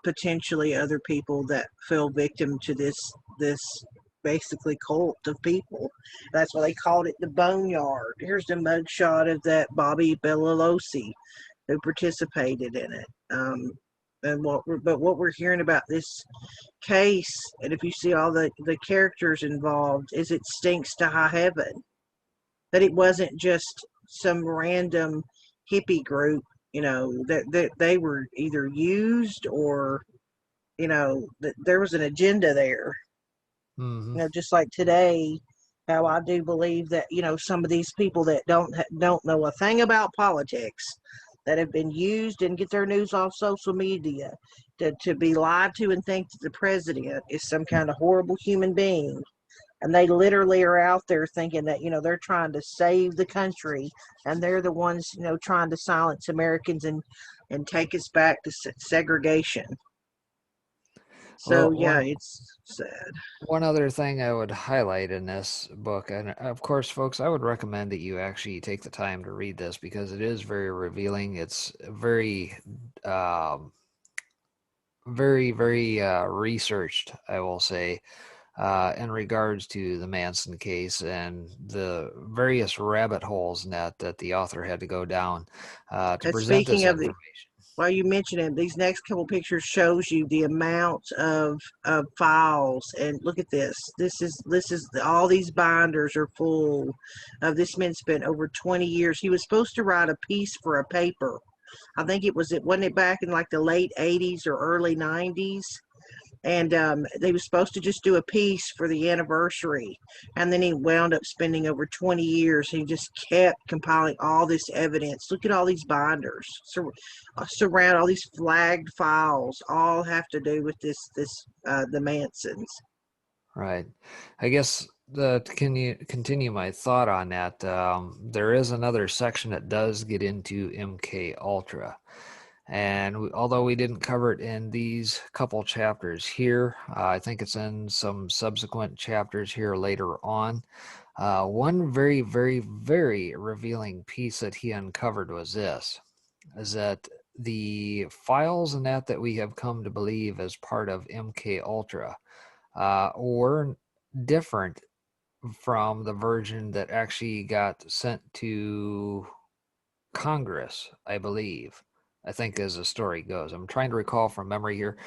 potentially other people that fell victim to this basically cult of people. That's why they called it the Boneyard. Here's the mugshot of that Bobby Bellalosi who participated in it. What we're hearing about this case, and if you see all the characters involved, is it stinks to high heaven that it wasn't just some random hippie group, that they were either used or, that there was an agenda there. Mm-hmm. Just like today, how I do believe that, some of these people that don't know a thing about politics, that have been used and get their news off social media to be lied to and think that the president is some kind of horrible human being. And they literally are out there thinking that, they're trying to save the country, and they're the ones, trying to silence Americans and take us back to segregation. So, Well, it's sad. one other thing I would highlight in this book, and of course, folks, I would recommend that you actually take the time to read this because it is very revealing. It's very, very, very researched, I will say, in regards to the Manson case and the various rabbit holes in that the author had to go down to present this Speaking of information. While you mention it, these next couple pictures shows you the amount of files, and look at this. This is all these binders are full of this man spent over 20 years. He was supposed to write a piece for a paper. I think wasn't it back in like the late 80s or early 90s, and they were supposed to just do a piece for the anniversary, and then he wound up spending over 20 years. He just kept compiling all this evidence. Look at all these binders surround all these flagged files, all have to do with the Mansons. Right. I guess to continue my thought on that, there is another section that does get into MK Ultra. And although we didn't cover it in these couple chapters here, I think it's in some subsequent chapters here later on. One very, very, very revealing piece that he uncovered was this, is that the files in that we have come to believe as part of MK Ultra were different from the version that actually got sent to Congress, I believe. I think as the story goes. I'm trying to recall from memory here.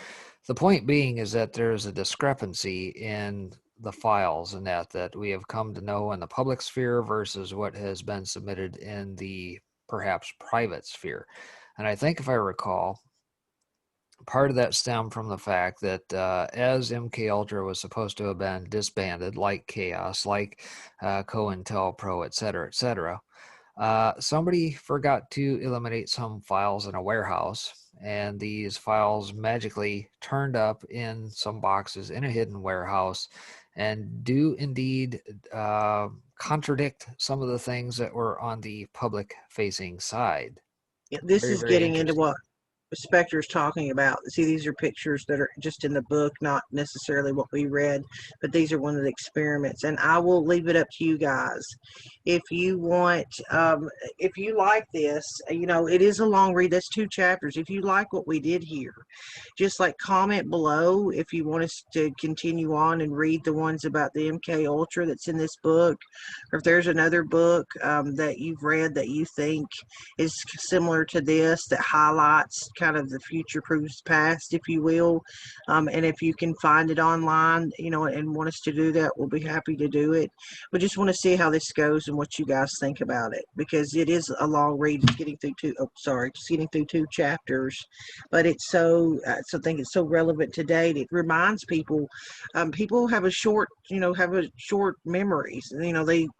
The point being is that there's a discrepancy in the files and that we have come to know in the public sphere versus what has been submitted in the perhaps private sphere. And I think if I recall, part of that stemmed from the fact that as MK Ultra was supposed to have been disbanded, like Chaos, like COINTELPRO, etc., somebody forgot to eliminate some files in a warehouse, and these files magically turned up in some boxes in a hidden warehouse and do indeed contradict some of the things that were on the public-facing side. This Very, is very getting into interesting. what Specter's talking about. See, these are pictures that are just in the book, not necessarily what we read, but these are one of the experiments. And I will leave it up to you guys. If you want, if you like this, it is a long read. That's 2 chapters. If you like what we did here, just like comment below if you want us to continue on and read the ones about the MK Ultra that's in this book, or if there's another book that you've read that you think is similar to this that highlights kind of the future proves past, if you will. And if you can find it online, and want us to do that, we'll be happy to do it. We just want to see how this goes and what you guys think about it, because it is a long read. It's getting through getting through 2 chapters, but it's I think it's so relevant today. It reminds people, people have a short memories.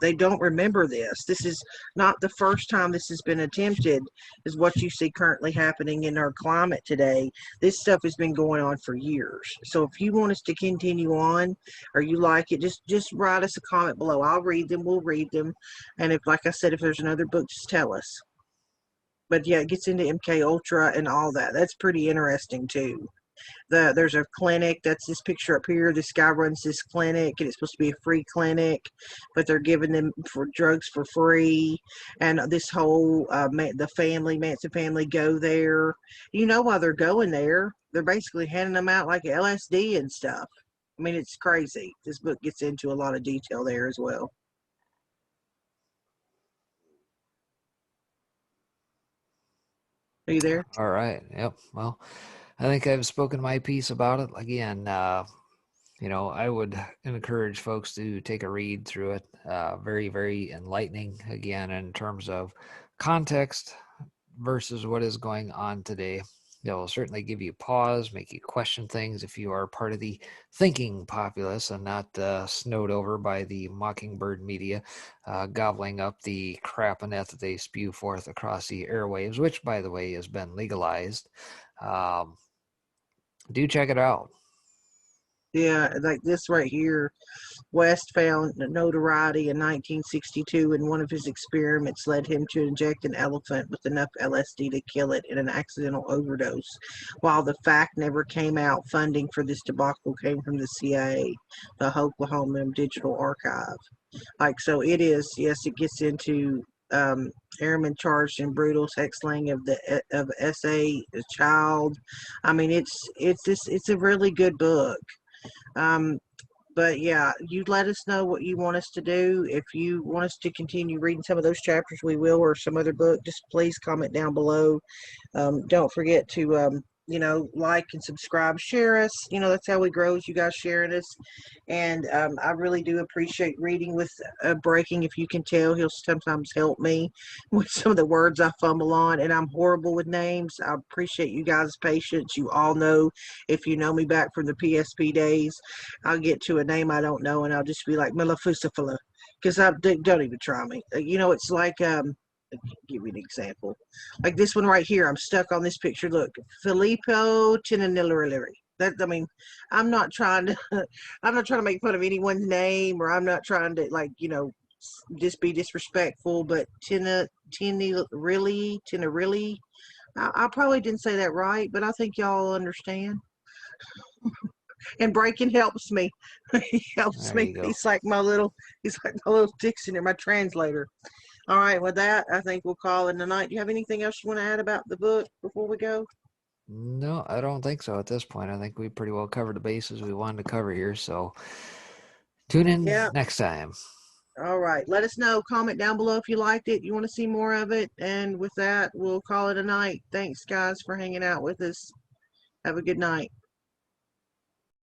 They don't remember this. This is not the first time this has been attempted, is what you see currently happening in our our climate today, this stuff has been going on for years. So if you want us to continue on, or you like it, just write us a comment below. I'll read them. We'll read them. And if, like I said, if there's another book, just tell us. But yeah, it gets into MK Ultra and all that. That's pretty interesting too. There's a clinic. That's this picture up here. This guy runs this clinic, and it's supposed to be a free clinic, but they're giving them for drugs for free. And this whole the Manson family go there. You know why they're going there? They're basically handing them out like LSD and stuff. I mean, it's crazy. This book gets into a lot of detail there as well. Are you there? All right. Yep. Well, I think I've spoken my piece about it. Again, I would encourage folks to take a read through it. Very, very enlightening, again, in terms of context versus what is going on today. It will certainly give you pause, make you question things if you are part of the thinking populace and not snowed over by the mockingbird media, gobbling up the crap and that they spew forth across the airwaves, which, by the way, has been legalized. Do check it out. Yeah, like this right here. West found notoriety in 1962 when one of his experiments led him to inject an elephant with enough LSD to kill it in an accidental overdose. While the fact never came out, funding for this debacle came from the CIA, the Oklahoma Digital Archive. Like, so it is, yes, it gets into airman charged in brutal sex slaying of SA a child. I mean, it's a really good book. But yeah, you let us know what you want us to do. If you want us to continue reading some of those chapters, we will, or some other book, just please comment down below. Don't forget to, like and subscribe, share us. That's how we grow, is you guys sharing us. And I really do appreciate reading with Breaking. If you can tell, he'll sometimes help me with some of the words I fumble on, and I'm horrible with names. I appreciate you guys' patience. You all know, if you know me back from the PSP days, I'll get to a name I don't know, and I'll just be like Melafusafala, because I don't even try me. It's like give you an example. Like this one right here, I'm stuck on this picture. Look, Filippo Tinanilleri. I'm not trying to I'm not trying to make fun of anyone's name, or I'm not trying to just be disrespectful, but Tina really I probably didn't say that right, but I think y'all understand. And Breaking helps me. He helps There me. you go. He's like my little dictionary, my translator. All right, with that, I think we'll call it a night. Do you have anything else you want to add about the book before we go? No, I don't think so at this point. I think we pretty well covered the bases we wanted to cover here. So tune in Yeah. next time. All right. Let us know. Comment down below if you liked it. You want to see more of it. And with that, we'll call it a night. Thanks, guys, for hanging out with us. Have a good night.